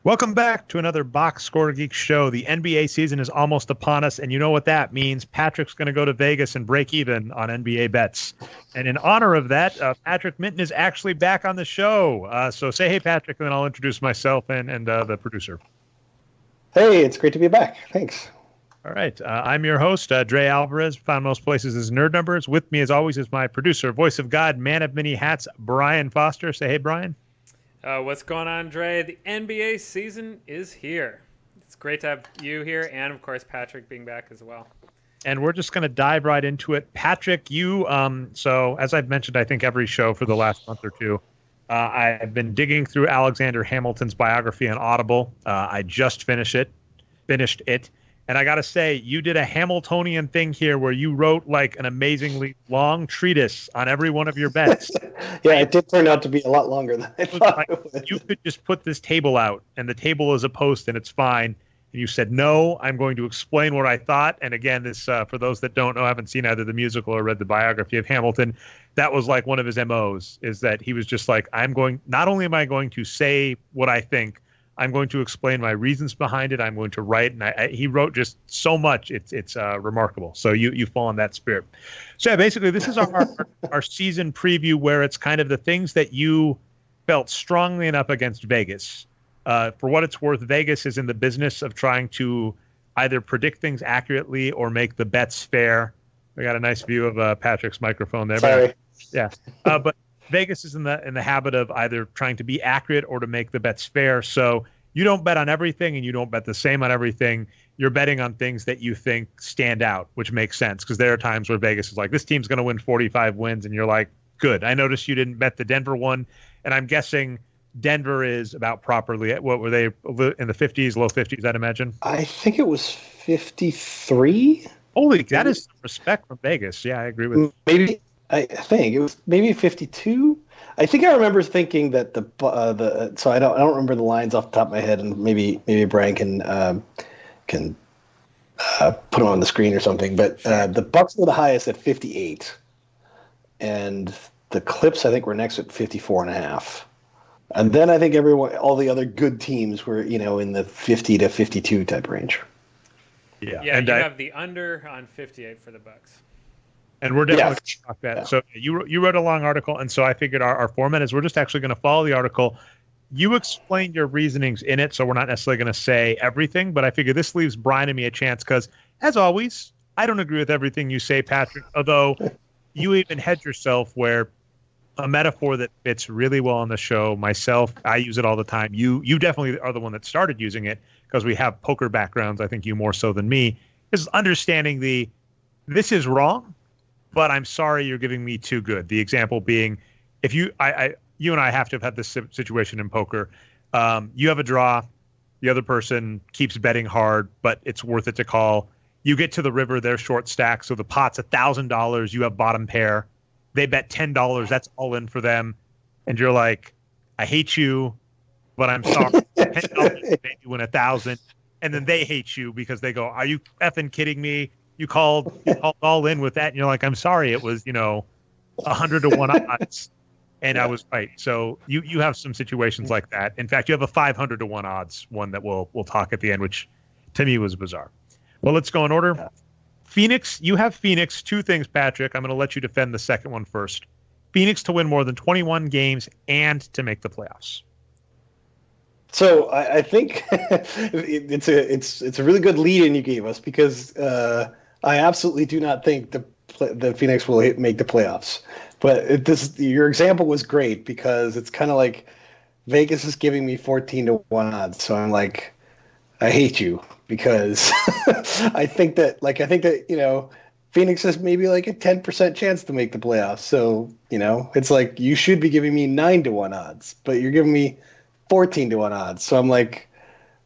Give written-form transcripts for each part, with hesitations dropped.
Welcome back to another Boxscore Geeks show. The NBA season is almost upon us, and you know what that means. Patrick's going to go to Vegas and break even on NBA bets. And in honor of that, Patrick Minton is actually back on the show. So say hey, Patrick, and then I'll introduce myself and the producer. Hey, it's great to be back. Thanks. All right. I'm your host, Dre Alvarez, found most places as Nerd Numbers. With me, as always, is my producer, voice of God, man of many hats, Brian Foster. Say hey, Brian. What's going on, Dre? The NBA season is here. It's great to have you here and, of course, Patrick being back as well. And we're just going to dive right into it. Patrick, you, so as I've mentioned, I think every show for the last month or two, I've been digging through Alexander Hamilton's biography on Audible. I just finished it. And I got to say, you did a Hamiltonian thing here where you wrote like an amazingly long treatise on every one of your bets. Yeah, it did turn out to be a lot longer than I thought it would. You could just put this table out, and the table is a post, and it's fine. And you said, no, I'm going to explain what I thought. And again, this for those that don't know, haven't seen either the musical or read the biography of Hamilton, that was like one of his MOs, is that he was just like, not only am I going to say what I think, I'm going to explain my reasons behind it. I'm going to write, and he wrote just so much. It's remarkable. So you fall in that spirit. So yeah, basically, this is our season preview, where it's kind of the things that you felt strongly enough against Vegas. For what it's worth, Vegas is in the business of trying to either predict things accurately or make the bets fair. We got a nice view of Patrick's microphone there. Sorry. Yeah, but Vegas is in the habit of either trying to be accurate or to make the bets fair. So you don't bet on everything, and you don't bet the same on everything. You're betting on things that you think stand out, which makes sense, because there are times where Vegas is like, this team's going to win 45 wins, and you're like, good. I noticed you didn't bet the Denver one, and I'm guessing Denver is about properly. What were they, in the 50s, low 50s, I'd imagine? I think it was 53. Holy, that is some respect from Vegas. Yeah, I agree with you. Maybe. I think it was maybe 52. I think I remember thinking that so I don't remember the lines off the top of my head, and maybe Brian can put them on the screen or something. But the Bucks were the highest at 58, and the Clips I think were next at 54.5. And then I think all the other good teams were in the 50 to 52 type range. Yeah, and you have the under on 58 for the Bucks. And we're definitely going to talk that. Yeah. So you wrote a long article, and so I figured our format is we're just actually going to follow the article. You explained your reasonings in it, so we're not necessarily going to say everything, but I figure this leaves Brian and me a chance because, as always, I don't agree with everything you say, Patrick, although you even hedge yourself where a metaphor that fits really well on the show, myself, I use it all the time. You definitely are the one that started using it because we have poker backgrounds, I think you more so than me, is understanding this is wrong, but I'm sorry you're giving me too good. The example being, if you and I have to have had this situation in poker. You have a draw, the other person keeps betting hard, but it's worth it to call. You get to the river, they're short stack, so the pot's $1,000. You have bottom pair. They bet $10. That's all in for them, and you're like, I hate you, but I'm sorry. $10 made you win 1,000, and then they hate you because they go, are you effing kidding me? You called all in with that, and you're like, I'm sorry, it was 100 to 1 odds, and I was right. So you have some situations like that. In fact, you have a 500 to 1 odds one that we'll talk at the end, which to me was bizarre. Well, let's go in order. Yeah. Phoenix, you have Phoenix. Two things, Patrick. I'm going to let you defend the second one first. Phoenix to win more than 21 games and to make the playoffs. So I think it's a really good lead-in you gave us because I absolutely do not think the Phoenix will make the playoffs. But your example was great because it's kind of like Vegas is giving me 14 to 1 odds, so I'm like, I hate you because I think that Phoenix has maybe like a 10% chance to make the playoffs. So it's like you should be giving me 9 to 1 odds, but you're giving me 14 to 1 odds. So I'm like,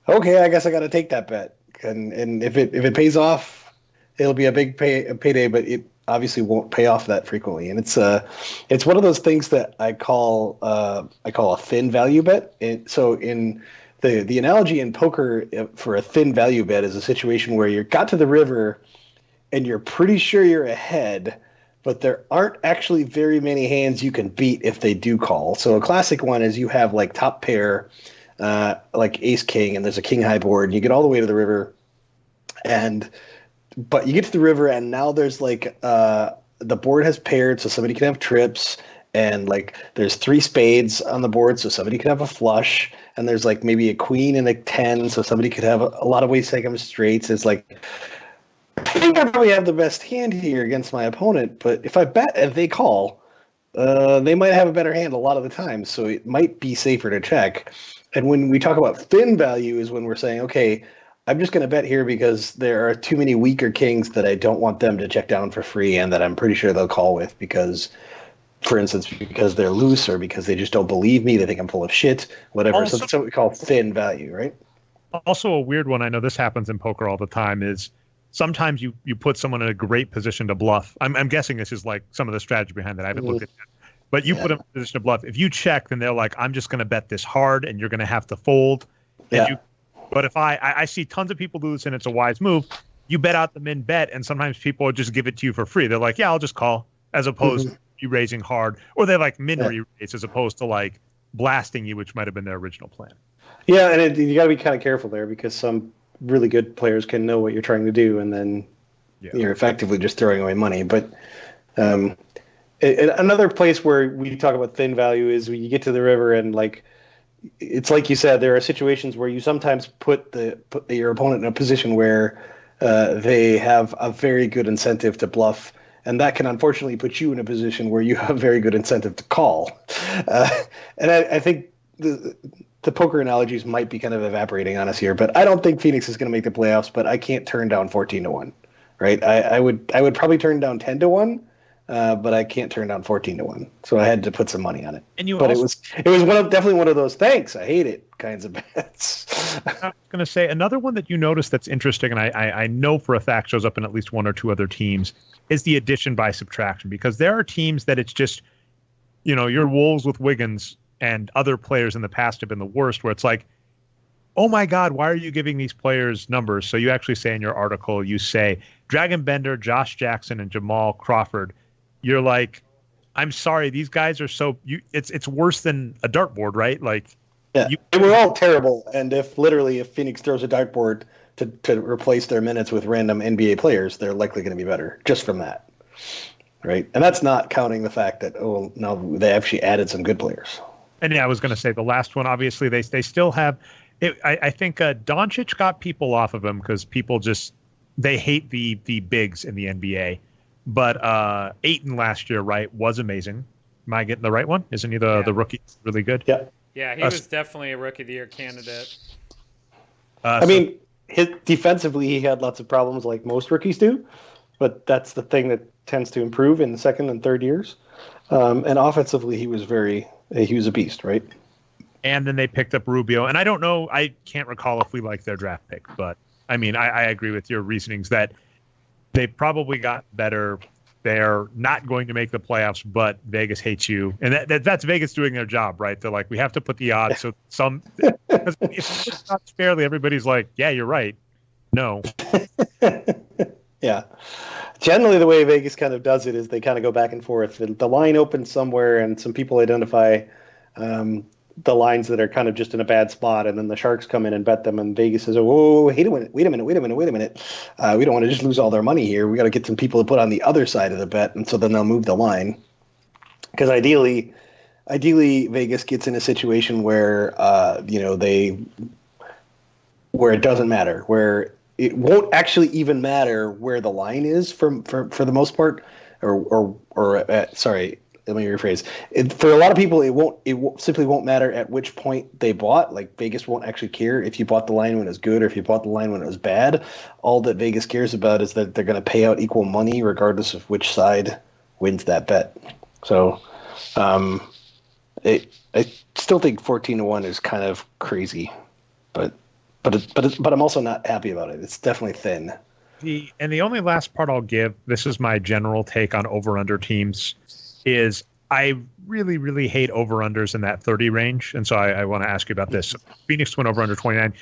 okay, I guess I got to take that bet. And if it pays off, it'll be a big payday, but it obviously won't pay off that frequently. And it's one of those things that I call a thin value bet. So in the analogy in poker for a thin value bet is a situation where you got to the river and you're pretty sure you're ahead, but there aren't actually very many hands you can beat if they do call. So a classic one is you have like top pair, like ace king, and there's a king high board, and you get all the way to the river, but you get to the river, and now there's like the board has paired, so somebody can have trips, and like there's 3 spades on the board, so somebody could have a flush, and there's like maybe a queen and a 10, so somebody could have a lot of ways to take them straights. It's like, I think I probably have the best hand here against my opponent, but if I bet and they call, they might have a better hand a lot of the time, so it might be safer to check. And when we talk about thin value is when we're saying, okay, I'm just going to bet here because there are too many weaker kings that I don't want them to check down for free, and that I'm pretty sure they'll call with because, for instance, because they're loose or because they just don't believe me, they think I'm full of shit, whatever. Also, so that's what we call thin value, right? Also, a weird one, I know this happens in poker all the time, is sometimes you put someone in a great position to bluff. I'm guessing this is like some of the strategy behind that. I haven't looked at that. But you put them in a position to bluff. If you check, then they're like, I'm just going to bet this hard, and you're going to have to fold. But if I see tons of people do this, and it's a wise move, you bet out the min bet, and sometimes people just give it to you for free. They're like, yeah, I'll just call, as opposed to you raising hard. Or they like min re-raise as opposed to like blasting you, which might have been their original plan. Yeah, and you got to be kind of careful there because some really good players can know what you're trying to do, and then you're effectively just throwing away money. But another place where we talk about thin value is when you get to the river, and like it's like you said, there are situations where you sometimes put your opponent in a position where they have a very good incentive to bluff, and that can unfortunately put you in a position where you have very good incentive to call. And I think the poker analogies might be kind of evaporating on us here, but I don't think Phoenix is going to make the playoffs, but I can't turn down 14-1, right? I would probably turn down 10-1, but I can't turn down 14-1. So I had to put some money on it. But it was definitely one of those thanks, I hate it kinds of bets. I was going to say another one that you notice that's interesting, and I know for a fact shows up in at least one or two other teams, is the addition by subtraction, because there are teams that it's just, your Wolves with Wiggins and other players in the past have been the worst, where it's like, oh my God, why are you giving these players numbers? So you actually say in your article, you say Dragon Bender, Josh Jackson, and Jamal Crawford. You're like, I'm sorry, these guys are so it's worse than a dartboard, right? Like, they were all terrible. And if Phoenix throws a dartboard to replace their minutes with random NBA players, they're likely going to be better just from that, right? And that's not counting the fact that now they actually added some good players. And I was going to say the last one, obviously, they still have it. I think Doncic got people off of him because people they hate the bigs in the NBA. But Ayton last year, right, was amazing. Am I getting the right one? Isn't he the rookie? Really good? Yeah. Yeah, he was definitely a Rookie of the Year candidate. Defensively, he had lots of problems like most rookies do. But that's the thing that tends to improve in the second and third years. And offensively, he was a beast, right? And then they picked up Rubio. And I don't know, I can't recall if we like their draft pick. But, I mean, I agree with your reasonings that they probably got better. They're not going to make the playoffs, but Vegas hates you. And that's Vegas doing their job, right? They're like, we have to put the odds. So if it's not fairly, everybody's like, yeah, you're right. No. Yeah. Generally, the way Vegas kind of does it is they kind of go back and forth. The line opens somewhere, and some people identify the lines that are kind of just in a bad spot, and then the Sharks come in and bet them, and Vegas says, "Oh, wait a minute. We don't want to just lose all their money here. We got to get some people to put on the other side of the bet," and so then they'll move the line. Because ideally, Vegas gets in a situation where where it doesn't matter, where it won't actually even matter where the line is for the most part, sorry, let me rephrase. For a lot of people, it simply won't matter at which point they bought. Like, Vegas won't actually care if you bought the line when it was good or if you bought the line when it was bad. All that Vegas cares about is that they're going to pay out equal money regardless of which side wins that bet. So, I still think 14-1 is kind of crazy, but I'm also not happy about it. It's definitely thin. The only last part I'll give, this is my general take on over-under teams, is I really, really hate over-unders in that 30 range. And so I want to ask you about this. Phoenix went over under 29.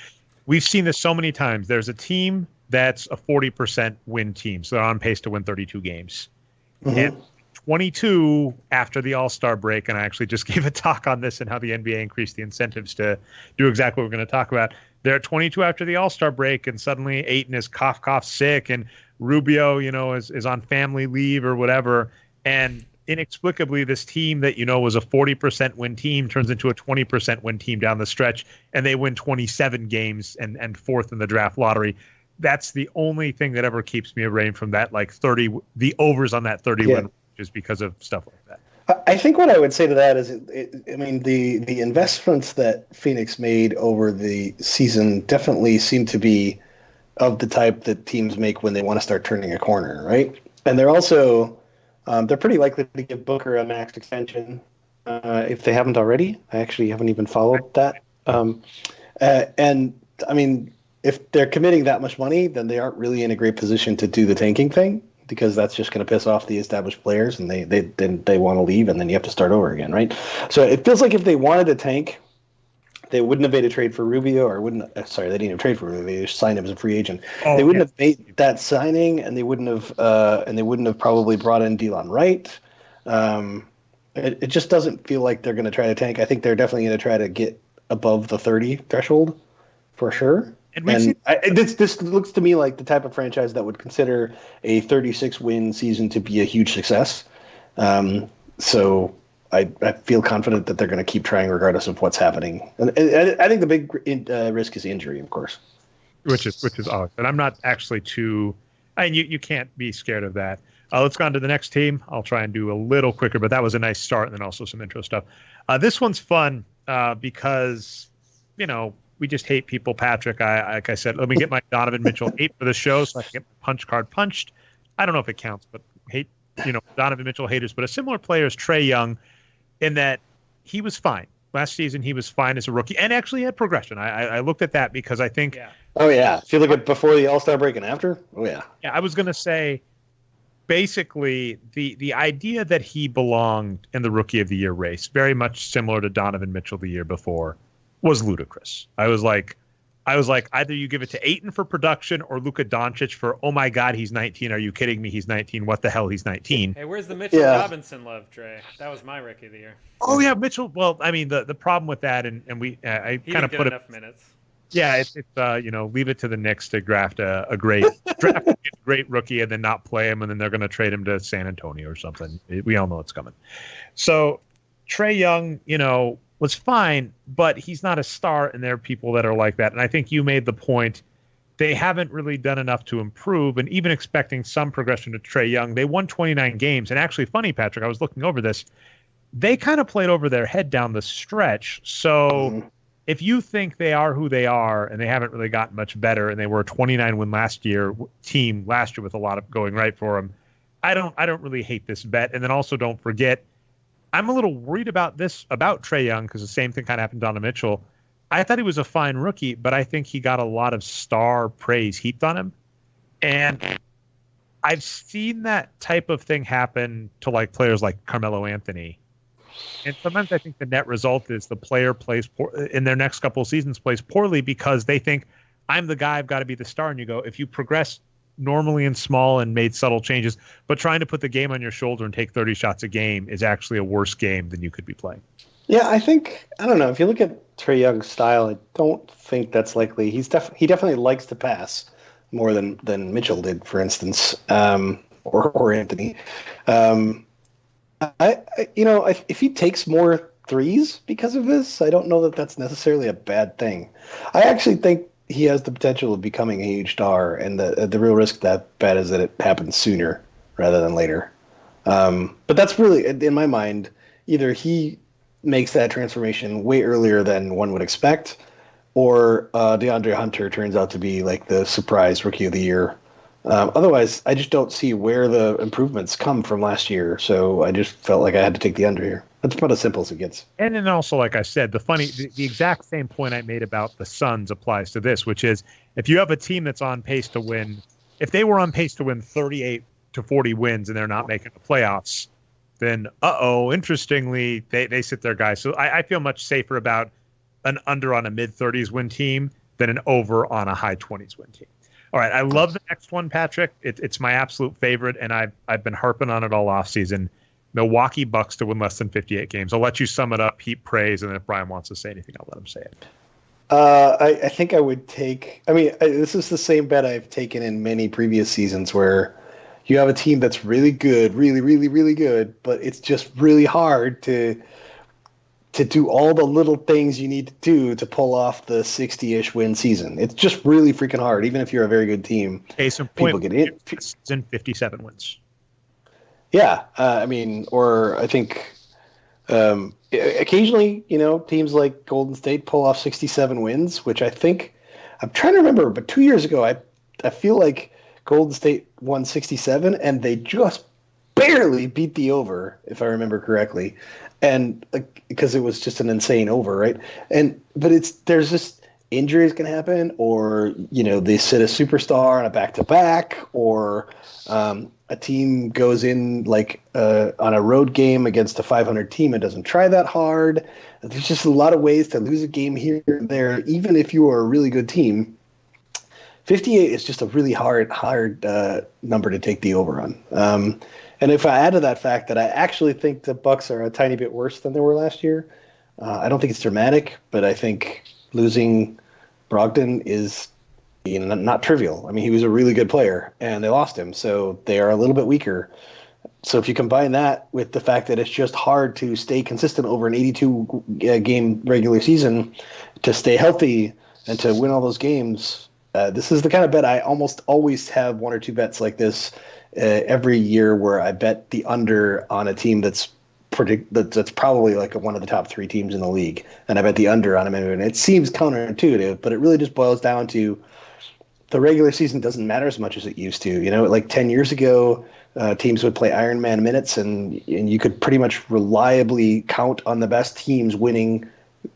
We've seen this so many times. There's a team that's a 40% win team. So they're on pace to win 32 games. Mm-hmm. And 22 after the All-Star break, and I actually just gave a talk on this and how the NBA increased the incentives to do exactly what we're going to talk about. They're at 22 after the All-Star break, and suddenly Ayton is cough sick, and Rubio, is on family leave or whatever, and inexplicably this team that was a 40% win team turns into a 20% win team down the stretch, and they win 27 games and fourth in the draft lottery. That's the only thing that ever keeps me away from that, like 30, the overs on that 30 win, just because of stuff like that. I think what I would say to that is, the investments that Phoenix made over the season definitely seem to be of the type that teams make when they want to start turning a corner, right? And they're also they're pretty likely to give Booker a max extension if they haven't already. I actually haven't even followed that. And I mean, if they're committing that much money, then they aren't really in a great position to do the tanking thing, because that's just going to piss off the established players, and they want to leave, and then you have to start over again, right? So it feels like if they wanted to tank, they wouldn't have made a trade for Rubio, or they didn't even trade for Rubio. They just signed him as a free agent. They wouldn't have made that signing, and they wouldn't have probably brought in Delon Wright. It just doesn't feel like they're going to try to tank. I think they're definitely going to try to get above the 30 threshold for sure. And this looks to me like the type of franchise that would consider a 36-win season to be a huge success. So I feel confident that they're going to keep trying regardless of what's happening. And I think the big risk is injury, of course. Which is odd. And I'm not actually too... you can't be scared of that. Let's go on to the next team. I'll try and do a little quicker, but that was a nice start, and then also some intro stuff. This one's fun because, we just hate people, Patrick. Like I said, let me get my Donovan Mitchell hate for the show so I can get my punch card punched. I don't know if it counts, but hate, Donovan Mitchell haters. But a similar player is Trae Young, in that he was fine. Last season, he was fine as a rookie, and actually had progression. I looked at that because I think... Yeah. Oh, yeah. If you look at before the All-Star break and after, oh, yeah. Yeah, I was going to say, basically, the idea that he belonged in the Rookie of the Year race, very much similar to Donovan Mitchell the year before, was ludicrous. I was like, either you give it to Ayton for production or Luka Doncic for, oh my God, he's 19. Are you kidding me? He's 19. What the hell? He's 19. Hey, where's the Mitchell Robinson love, Dre? That was my Rookie of the Year. Oh yeah, Mitchell. Well, I mean, the problem with that, and we, I kind of put enough minutes. Yeah, it's leave it to the Knicks to draft a great rookie and then not play him, and then they're going to trade him to San Antonio or something. We all know it's coming. So Trae Young, was fine, but he's not a star, and there are people that are like that. And I think you made the point, they haven't really done enough to improve, and even expecting some progression to Trae Young, they won 29 games. And actually, funny, Patrick, I was looking over this, they kind of played over their head down the stretch. So if you think they are who they are, and they haven't really gotten much better, and they were a 29-win team last year with a lot of going right for them, I don't really hate this bet. And then also don't forget, I'm a little worried about Trae Young, because the same thing kind of happened to Donovan Mitchell. I thought he was a fine rookie, but I think he got a lot of star praise heaped on him. And I've seen that type of thing happen to players like Carmelo Anthony. And sometimes I think the net result is the player plays in their next couple of seasons plays poorly because they think, I'm the guy, I've got to be the star. And you go, if you progress normally and small and made subtle changes, but trying to put the game on your shoulder and take 30 shots a game is actually a worse game than you could be playing. Yeah, I don't know. If you look at Trae Young's style, I don't think that's likely. He definitely likes to pass more than Mitchell did, for instance, or Anthony. If he takes more threes because of this, I don't know that that's necessarily a bad thing. I actually think he has the potential of becoming a huge star, and the real risk that bet is that it happens sooner rather than later. But that's really, in my mind, either he makes that transformation way earlier than one would expect, or DeAndre Hunter turns out to be the surprise Rookie of the Year. Otherwise, I just don't see where the improvements come from last year, so I just felt like I had to take the under here. That's about as simple as it gets. And then also, like I said, the exact same point I made about the Suns applies to this, which is if you have a team that's on pace to win, if they were on pace to win 38 to 40 wins and they're not making the playoffs, then interestingly, they sit their guys. So I feel much safer about an under on a mid-30s win team than an over on a high 20s win team. All right, I love the next one, Patrick. It's my absolute favorite, and I've been harping on it all offseason. Milwaukee Bucks to win less than 58 games. I'll let you sum it up, heap praise, and then if Brian wants to say anything, I'll let him say it. I think I would take. I mean, this is the same bet I've taken in many previous seasons where you have a team that's really good, really, really, really good, but it's just really hard to do all the little things you need to do to pull off the 60-ish win season. It's just really freaking hard, even if you're a very good team. Case in People point, get in. season 57 wins. Yeah, I mean, or I think occasionally, teams like Golden State pull off 67 wins, which I think I'm trying to remember. But 2 years ago, I feel like Golden State won 67, and they just barely beat the over, if I remember correctly, and because it was just an insane over, right? But there's just injuries can happen, or they sit a superstar on a back-to-back, or a team goes in on a road game against a 500 team and doesn't try that hard. There's just a lot of ways to lose a game here and there, even if you are a really good team. 58 is just a really hard number to take the over on. And if I add to that fact that I actually think the Bucks are a tiny bit worse than they were last year, I don't think it's dramatic, but I think losing Brogdon is not trivial. I mean, he was a really good player, and they lost him, so they are a little bit weaker. So if you combine that with the fact that it's just hard to stay consistent over an 82-game regular season, to stay healthy and to win all those games, this is the kind of bet I almost always have one or two bets like this every year where I bet the under on a team that's probably like one of the top three teams in the league, and I bet the under on them. And it seems counterintuitive, but it really just boils down to the regular season doesn't matter as much as it used to. Like 10 years ago, teams would play Iron Man minutes, and you could pretty much reliably count on the best teams winning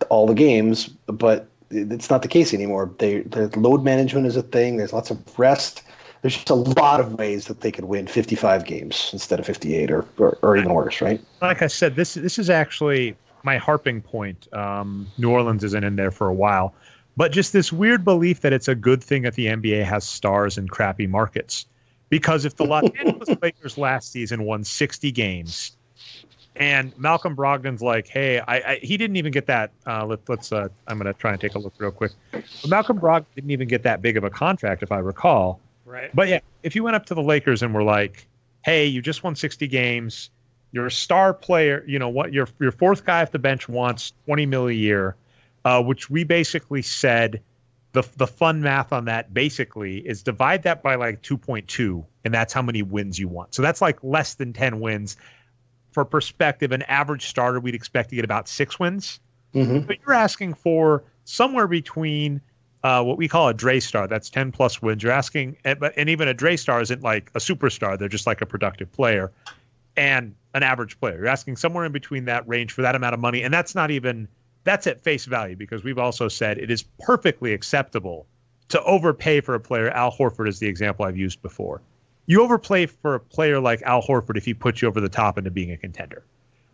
all the games, but it's not the case anymore. The load management is a thing. There's lots of rest. There's just a lot of ways that they could win 55 games instead of 58 or even worse, right? Like I said, this is actually my harping point. New Orleans isn't in there for a while, but just this weird belief that it's a good thing that the NBA has stars in crappy markets. Because if the Los Angeles Lakers last season won 60 games, and Malcolm Brogdon's like, hey, he didn't even get that. I'm going to try and take a look real quick. But Malcolm Brogdon didn't even get that big of a contract, if I recall. Right. But yeah, if you went up to the Lakers and were like, hey, you just won 60 games, you're a star player, what your fourth guy off the bench wants $20 million a year, which we basically said the fun math on that basically is divide that by like 2.2, and that's how many wins you want. So that's like less than 10 wins. For perspective, an average starter we'd expect to get about 6 wins. Mm-hmm. But you're asking for somewhere between what we call a Dre star, that's 10 plus wins. You're asking, and even a Dre star isn't like a superstar; they're just like a productive player, and an average player. You're asking somewhere in between that range for that amount of money, and that's at face value, because we've also said it is perfectly acceptable to overpay for a player. Al Horford is the example I've used before. You overpay for a player like Al Horford if he puts you over the top into being a contender.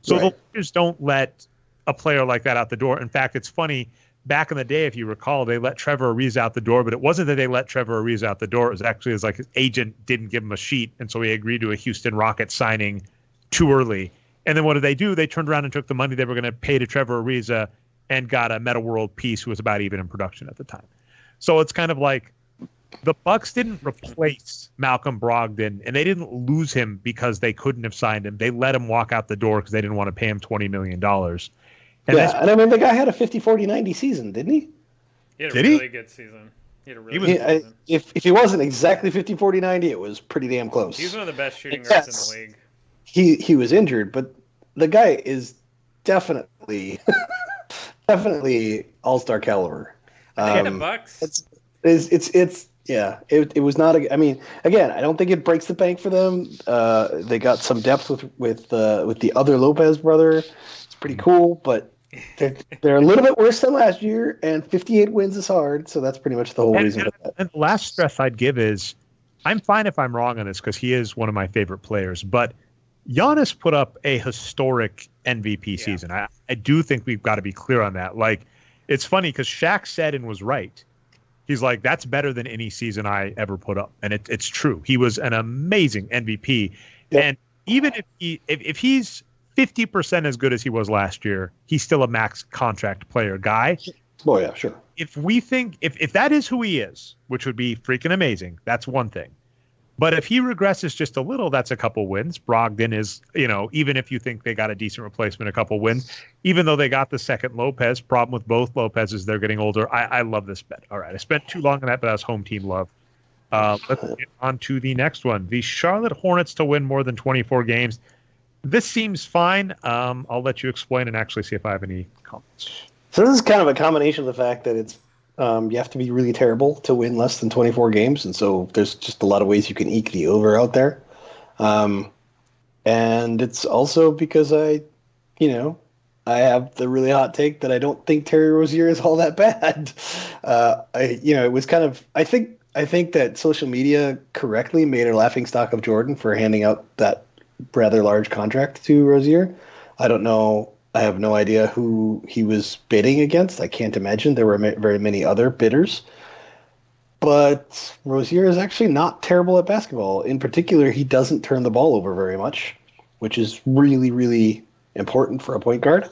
So right. The Lakers don't let a player like that out the door. In fact, it's funny. Back in the day, if you recall, they let Trevor Ariza out the door, but it wasn't that they let Trevor Ariza out the door. It was actually like his agent didn't give him a sheet, and so he agreed to a Houston Rockets signing too early. And then what did they do? They turned around and took the money they were going to pay to Trevor Ariza and got a Metta World Peace who was about even in production at the time. So it's kind of like the Bucks didn't replace Malcolm Brogdon, and they didn't lose him because they couldn't have signed him. They let him walk out the door because they didn't want to pay him $20 million. And I mean, the guy had a 50-40-90 season, didn't he? He had a really good season. Good season. If he wasn't exactly 50-40-90, it was pretty damn close. He's one of the best shooting guards in the league. He was injured, but the guy is definitely all-star caliber. The Bucks. It was not. I mean, again, I don't think it breaks the bank for them. They got some depth with the other Lopez brother. It's pretty cool, but they're a little bit worse than last year, and 58 wins is hard. So that's pretty much the whole reason for that. And the last stress I'd give is, I'm fine if I'm wrong on this because he is one of my favorite players, but Giannis put up a historic MVP season. I do think we've got to be clear on that. Like, it's funny because Shaq said and was right. He's like, that's better than any season I ever put up. And it's true. He was an amazing MVP. Yep. And even if he's 50% as good as he was last year, he's still a max contract player guy. Oh yeah, sure. If we think if that is who he is, which would be freaking amazing, that's one thing. But if he regresses just a little, that's a couple wins. Brogdon is, even if you think they got a decent replacement, a couple wins, even though they got the second Lopez. Problem with both Lopez's, they're getting older. I love this bet. All right. I spent too long on that, but that's home team love. Let's get on to the next one. The Charlotte Hornets to win more than 24 games. This seems fine. I'll let you explain and actually see if I have any comments. So this is kind of a combination of the fact that it's you have to be really terrible to win less than 24 games, and so there's just a lot of ways you can eke the over out there. And it's also because I have the really hot take that I don't think Terry Rozier is all that bad. It was kind of I think that social media correctly made a laughingstock of Jordan for handing out that rather large contract to Rozier. I don't know. I have no idea who he was bidding against. I can't imagine there were very many other bidders. But Rozier is actually not terrible at basketball. In particular, he doesn't turn the ball over very much, which is really, really important for a point guard.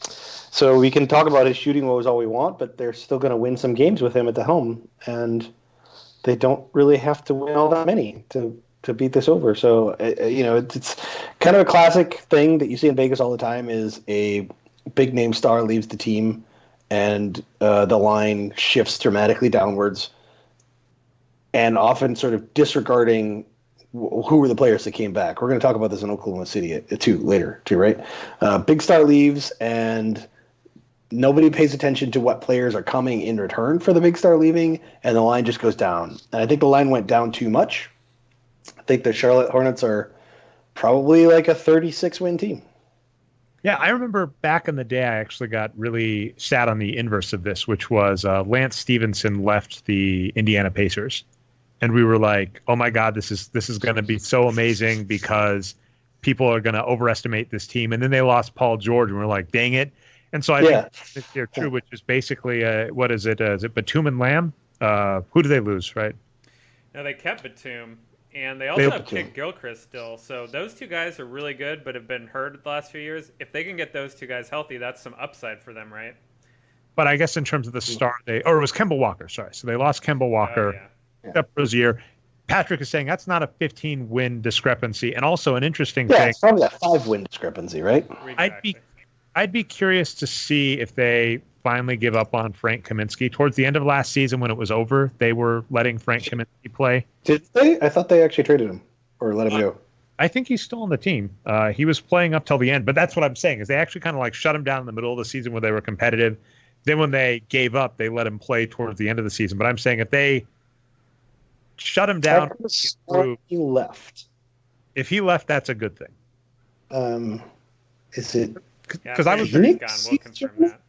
So we can talk about his shooting woes all we want, but they're still going to win some games with him at the home, and they don't really have to win all that many to beat this over. So, it's kind of a classic thing that you see in Vegas all the time is a big name star leaves the team and the line shifts dramatically downwards and often sort of disregarding who were the players that came back. We're going to talk about this in Oklahoma City later, right? Big star leaves and nobody pays attention to what players are coming in return for the big star leaving, and the line just goes down. And I think the line went down too much. I think the Charlotte Hornets are probably like a 36-win team. Yeah, I remember back in the day, I actually got really sad on the inverse of this, which was Lance Stevenson left the Indiana Pacers, and we were like, "Oh my God, this is going to be so amazing because people are going to overestimate this team." And then they lost Paul George, and we're like, "Dang it!" And so I think they're true, which is basically what is it? Is it Batum and Lamb? Who do they lose? Right? No, they kept Batum. And they also have Kid Gilchrist still. So those two guys are really good, but have been hurt the last few years. If they can get those two guys healthy, that's some upside for them, right? But I guess in terms of the start, it was Kemba Walker. Sorry. So they lost Kemba Walker. Up Rozier. Patrick is saying that's not a 15-win discrepancy. And also an interesting thing. Yeah, it's probably a 5-win discrepancy, right? Exactly. I'd be curious to see if they finally give up on Frank Kaminsky. Towards the end of last season, when it was over, they were letting Frank Kaminsky play. Did they? I thought they actually traded him or let him go. I think he's still on the team. He was playing up till the end, but that's what I'm saying is they actually kind of like shut him down in the middle of the season where they were competitive. Then when they gave up, they let him play towards the end of the season. But I'm saying if they shut him down, he left. If he left, that's a good thing. Is it? Because I was gone. We'll confirm that.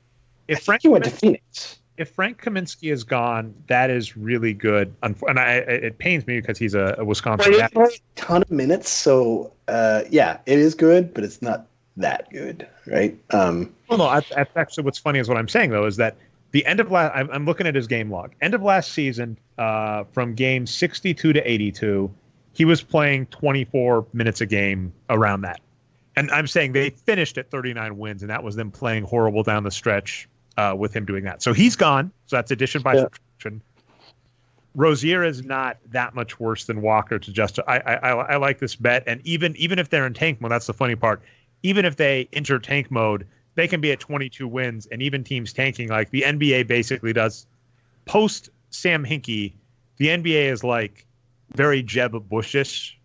If Frank went to Phoenix. If Frank Kaminsky is gone, that is really good. And it pains me because he's a Wisconsin guy. He played a ton of minutes, so it is good, but it's not that good, right? Well, no, that's actually what's funny is what I'm saying, though, is that the end of last... I'm looking at his game log. End of last season, from game 62 to 82, he was playing 24 minutes a game around that. And I'm saying they finished at 39 wins, and that was them playing horrible down the stretch with him doing that. So he's gone. So that's addition by subtraction. Rozier is not that much worse than Walker to just. I like this bet, and even if they're in tank mode, that's the funny part. Even if they enter tank mode, they can be at 22 wins, and even teams tanking like the NBA basically does. Post Sam Hinkie, the NBA is like very Jeb Bush-ish,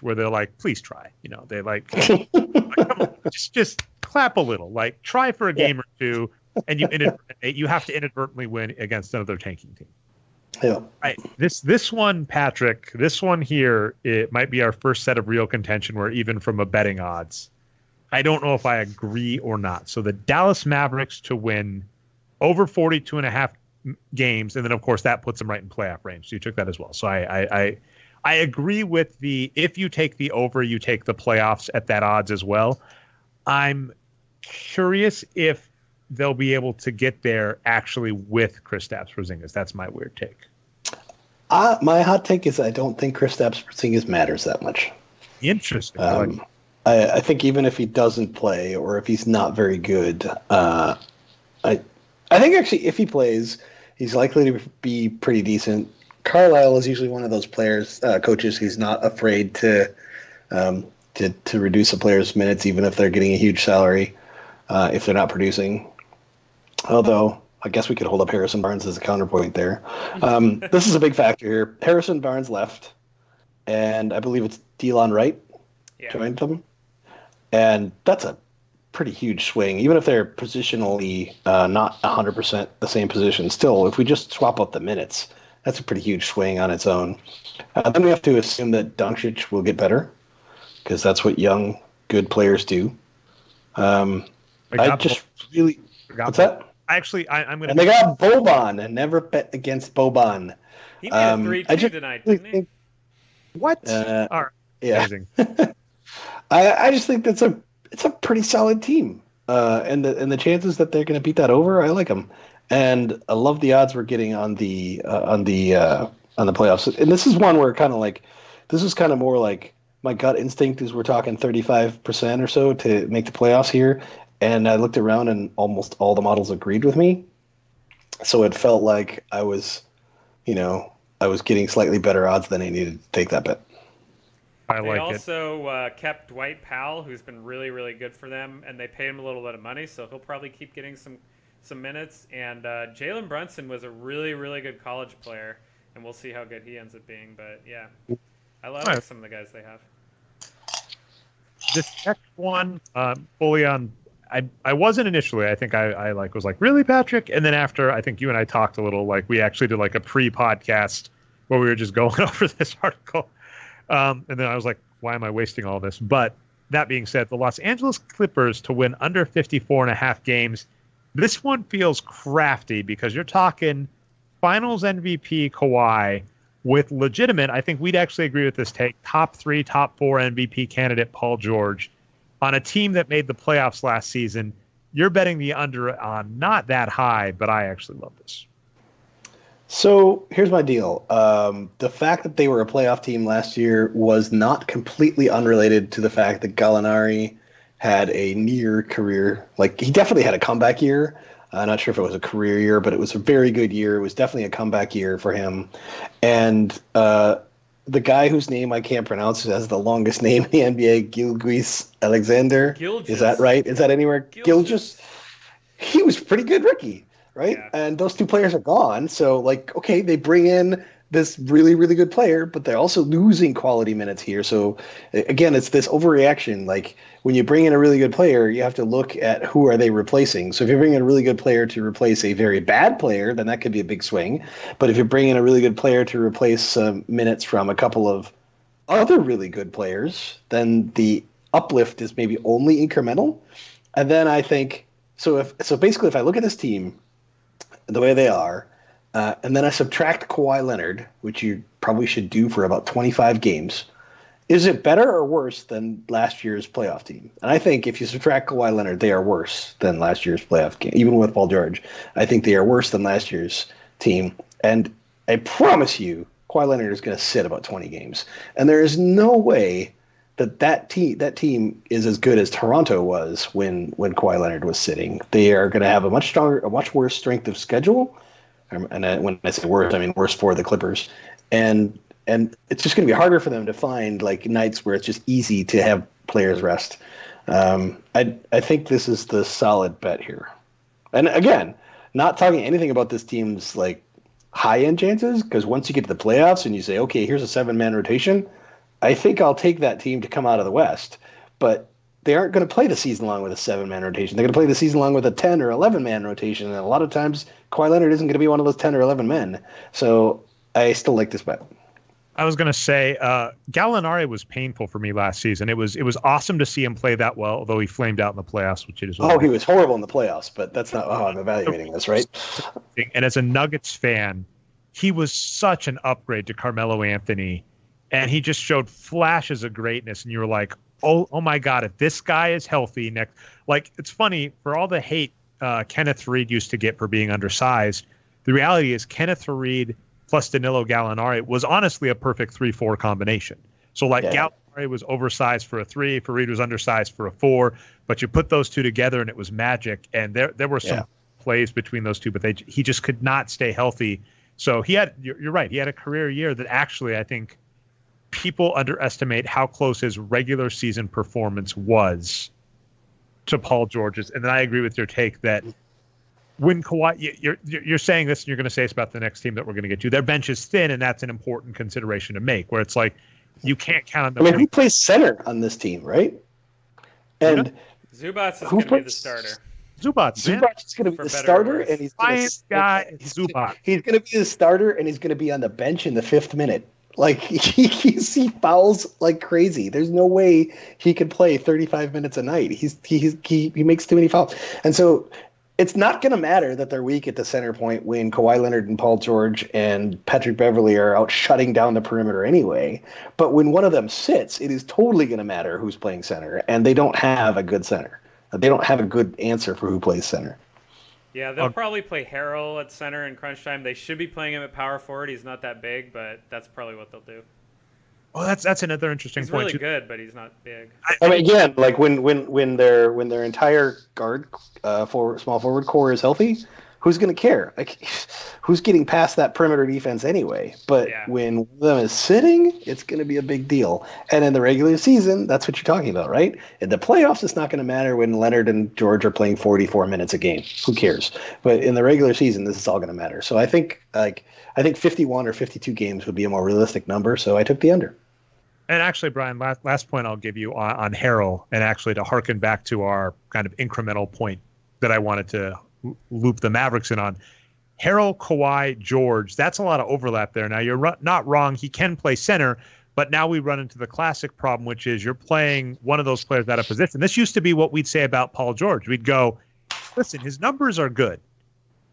where they're like, please try. They like, come on, just clap a little, like try for a game or two, and you have to inadvertently win against another tanking team. Yeah. Right. This one, Patrick, this one here, it might be our first set of real contention where even from a betting odds, I don't know if I agree or not. So the Dallas Mavericks to win over 42.5 games, and then of course that puts them right in playoff range. So you took that as well. So I agree with if you take the over, you take the playoffs at that odds as well. I'm curious if they'll be able to get there actually with Kristaps Porzingis. That's my weird take. My hot take is I don't think Kristaps Porzingis matters that much. Interesting. I think even if he doesn't play or if he's not very good, I think actually if he plays, he's likely to be pretty decent. Carlisle is usually one of those coaches who's not afraid to reduce a player's minutes even if they're getting a huge salary if they're not producing. Although I guess we could hold up Harrison Barnes as a counterpoint there. This is a big factor here. Harrison Barnes left, and I believe it's Delon Wright joined them. And that's a pretty huge swing, even if they're positionally not 100% the same position. Still, if we just swap up the minutes, that's a pretty huge swing on its own. Then we have to assume that Doncic will get better, because that's what young, good players do. What's that? Actually, I'm going to. And they got Boban, and never bet against Boban. He made a 3-2 tonight, didn't he? What? Yeah. Amazing. I just think it's a pretty solid team, and the chances that they're going to beat that over, I like them, and I love the odds we're getting on the playoffs. And this is one where this is kind of more like my gut instinct is we're talking 35% or so to make the playoffs here. And I looked around and almost all the models agreed with me. So it felt like I was getting slightly better odds than I needed to take that bet. They also kept Dwight Powell, who's been really, really good for them, and they paid him a little bit of money, so he'll probably keep getting some minutes. And Jalen Brunson was a really, really good college player, and we'll see how good he ends up being. But, yeah, I like some of the guys they have. This next one, fully on... I wasn't initially. I think I was like, really, Patrick? And then after, I think you and I talked a little, like we actually did like a pre-podcast where we were just going over this article. And then I was like, why am I wasting all this? But that being said, the Los Angeles Clippers to win under 54.5 games. This one feels crafty because you're talking finals MVP Kawhi with legitimate, I think we'd actually agree with this take, top 3, top 4 MVP candidate Paul George. On a team that made the playoffs last season, you're betting the under on not that high, but I actually love this. So here's my deal. The fact that they were a playoff team last year was not completely unrelated to the fact that Gallinari had a near career. Like, he definitely had a comeback year. I'm not sure if it was a career year, but it was a very good year. It was definitely a comeback year for him. And the guy whose name I can't pronounce has the longest name in the NBA, Gilgeous Alexander. Gilgeous. Is that right? Is that anywhere? Gilgeous. He was pretty good rookie, right? Yeah. And those two players are gone. So, okay, they bring in this really, really good player, but they're also losing quality minutes here. So, again, it's this overreaction. Like, when you bring in a really good player, you have to look at who are they replacing. So if you're bringing in a really good player to replace a very bad player, then that could be a big swing. But if you're bringing in a really good player to replace minutes from a couple of other really good players, then the uplift is maybe only incremental. And then I think so basically if I look at this team the way they are, and then I subtract Kawhi Leonard, which you probably should do for about 25 games, is it better or worse than last year's playoff team? And I think if you subtract Kawhi Leonard, they are worse than last year's playoff game. Even with Paul George, I think they are worse than last year's team. And I promise you, Kawhi Leonard is going to sit about 20 games. And there is no way that team is as good as Toronto was when Kawhi Leonard was sitting. They are going to have a much worse strength of schedule. And when I say worse, I mean worse for the Clippers. And it's just going to be harder for them to find like nights where it's just easy to have players rest. I think this is the solid bet here. And again, not talking anything about this team's like high end chances, because once you get to the playoffs and you say, okay, here's a 7-man rotation, I think I'll take that team to come out of the West. But they aren't going to play the season long with a 7-man rotation. They're going to play the season long with a 10 or 11-man rotation. And a lot of times, Kawhi Leonard isn't going to be one of those 10 or 11 men. So I still like this bet. I was going to say, Gallinari was painful for me last season. It was awesome to see him play that well, although he flamed out in the playoffs, which it is. Oh, he was horrible in the playoffs, but that's not how I'm evaluating this, right? And as a Nuggets fan, he was such an upgrade to Carmelo Anthony, and he just showed flashes of greatness, and you were like, oh my God, if this guy is healthy next, like, it's funny, for all the hate Kenneth Faried used to get for being undersized, the reality is Kenneth Faried plus Danilo Gallinari was honestly a perfect 3-4 combination. So like Gallinari was oversized for a 3, Farid was undersized for a 4, but you put those two together and it was magic. And there were some plays between those two, but he just could not stay healthy. So you're right, he had a career year that actually I think people underestimate how close his regular season performance was to Paul George's. And then I agree with your take that when Kawhi, you're saying this, and you're going to say it's about the next team that we're going to get to. Their bench is thin, and that's an important consideration to make. Where it's like you can't count on them. I mean, who plays center on this team, right? And Zubats is going to be the starter. Zubats is going to be the starter, and he's going to be the starter, and he's going to be on the bench in the 5th minute. Like he fouls like crazy. There's no way he could play 35 minutes a night. He makes too many fouls, and so it's not going to matter that they're weak at the center point when Kawhi Leonard and Paul George and Patrick Beverley are out shutting down the perimeter anyway. But when one of them sits, it is totally going to matter who's playing center, and they don't have a good center. They don't have a good answer for who plays center. Yeah, they'll probably play Harrell at center in crunch time. They should be playing him at power forward. He's not that big, but that's probably what they'll do. Oh, that's another interesting point. He's really good, but he's not big. I mean, again, like when their entire guard small forward core is healthy, who's going to care? Like, who's getting past that perimeter defense anyway? But when one of them is sitting, it's going to be a big deal. And in the regular season, that's what you're talking about, right? In the playoffs, it's not going to matter when Leonard and George are playing 44 minutes a game. Who cares? But in the regular season, this is all going to matter. So I think 51 or 52 games would be a more realistic number. So I took the under. And actually, Brian, last point I'll give you on Harrell, and actually to harken back to our kind of incremental point that I wanted to loop the Mavericks in on. Harrell, Kawhi, George, that's a lot of overlap there. Now, you're not wrong. He can play center, but now we run into the classic problem, which is you're playing one of those players out of position. This used to be what we'd say about Paul George. We'd go, listen, his numbers are good.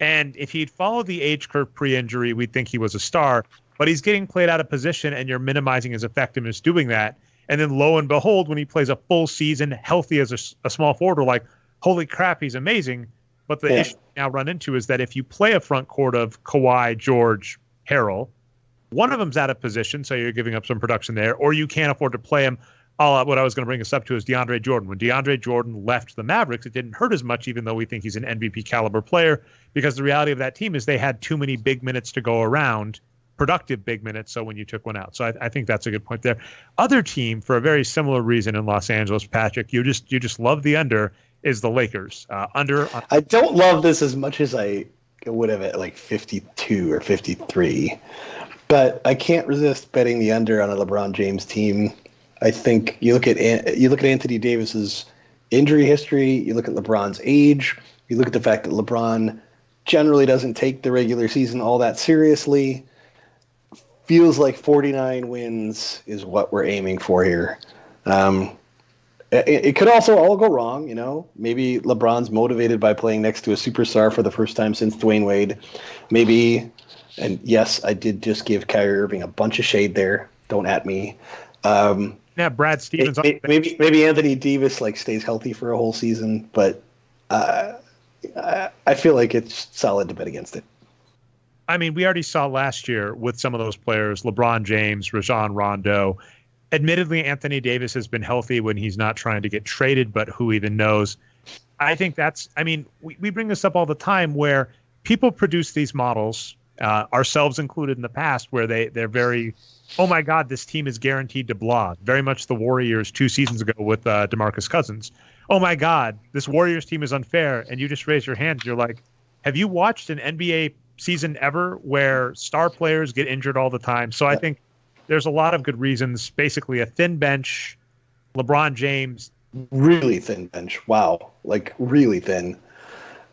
And if he'd followed the age curve pre-injury, we'd think he was a star. But he's getting played out of position, and you're minimizing his effectiveness doing that. And then lo and behold, when he plays a full season, healthy as a small forward, we're like, holy crap, he's amazing. But the issue we now run into is that if you play a front court of Kawhi, George, Harrell, one of them's out of position, so you're giving up some production there, or you can't afford to play him. What I was going to bring us up to is DeAndre Jordan. When DeAndre Jordan left the Mavericks, it didn't hurt as much, even though we think he's an MVP caliber player, because the reality of that team is they had too many big minutes to go around, productive big minutes, so when you took one out. So I think that's a good point there. Other team, for a very similar reason in Los Angeles, Patrick, you just love the under, is the Lakers. I don't love this as much as I would have at like 52 or 53, but I can't resist betting the under on a LeBron James team. I think you look at Anthony Davis's injury history, you look at LeBron's age, you look at the fact that LeBron generally doesn't take the regular season all that seriously. Feels like 49 wins is what we're aiming for here. It could also all go wrong, you know. Maybe LeBron's motivated by playing next to a superstar for the first time since Dwayne Wade. Maybe, and yes, I did just give Kyrie Irving a bunch of shade there. Don't at me. Brad Stevens. Maybe Anthony Davis stays healthy for a whole season, but I feel like it's solid to bet against it. I mean, we already saw last year with some of those players, LeBron James, Rajon Rondo. Admittedly, Anthony Davis has been healthy when he's not trying to get traded, but who even knows? I think we bring this up all the time where people produce these models, ourselves included in the past, where they're very, oh my God, this team is guaranteed to blah. Very much the Warriors 2 seasons ago with DeMarcus Cousins. Oh my God, this Warriors team is unfair. And you just raise your hand. You're like, have you watched an NBA season ever where star players get injured all the time? So I think there's a lot of good reasons. Basically, a thin bench, LeBron James, really thin bench. Wow, really thin.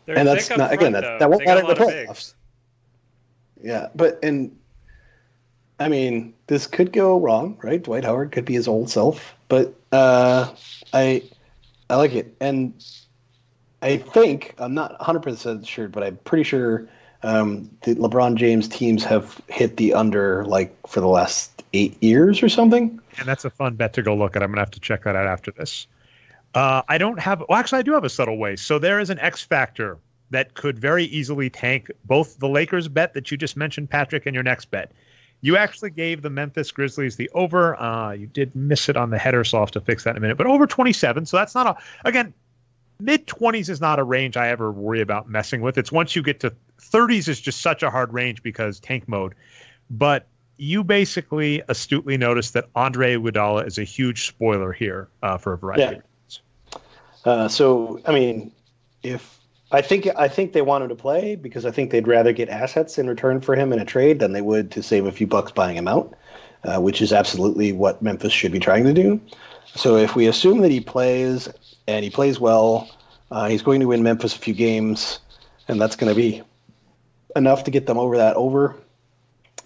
And that's not front, that won't matter in the playoffs. Yeah, I mean, this could go wrong, right? Dwight Howard could be his old self, but I like it, and I think I'm not 100% sure, but I'm pretty sure the LeBron James teams have hit the under for the last 8 years or something. And that's a fun bet to go look at. I'm going to have to check that out after this. I do have a subtle way. So there is an X factor that could very easily tank both the Lakers bet that you just mentioned, Patrick, and your next bet. You actually gave the Memphis Grizzlies the over. You did miss it on the header, so I'll have to fix that in a minute. But over 27, so that's not again, mid-20s is not a range I ever worry about messing with. It's once you get to 30s is just such a hard range because tank mode. But you basically astutely noticed that Andre Iguodala is a huge spoiler here for a variety of reasons. So, I mean, I think they want him to play because I think they'd rather get assets in return for him in a trade than they would to save a few bucks buying him out, which is absolutely what Memphis should be trying to do. So if we assume that he plays and he plays well, he's going to win Memphis a few games, and that's going to be enough to get them over that over.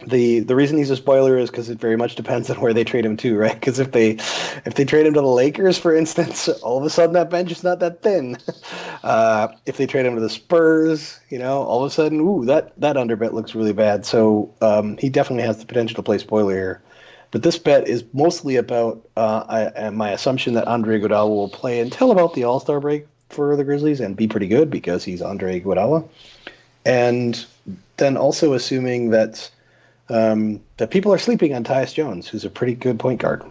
The reason he's a spoiler is because it very much depends on where they trade him to, right? Because if they trade him to the Lakers, for instance, all of a sudden that bench is not that thin. If they trade him to the Spurs, all of a sudden, that underbet looks really bad. So he definitely has the potential to play spoiler here. But this bet is mostly about my assumption that Andre Iguodala will play until about the All-Star break for the Grizzlies and be pretty good because he's Andre Iguodala. And then also assuming that people are sleeping on Tyus Jones, who's a pretty good point guard.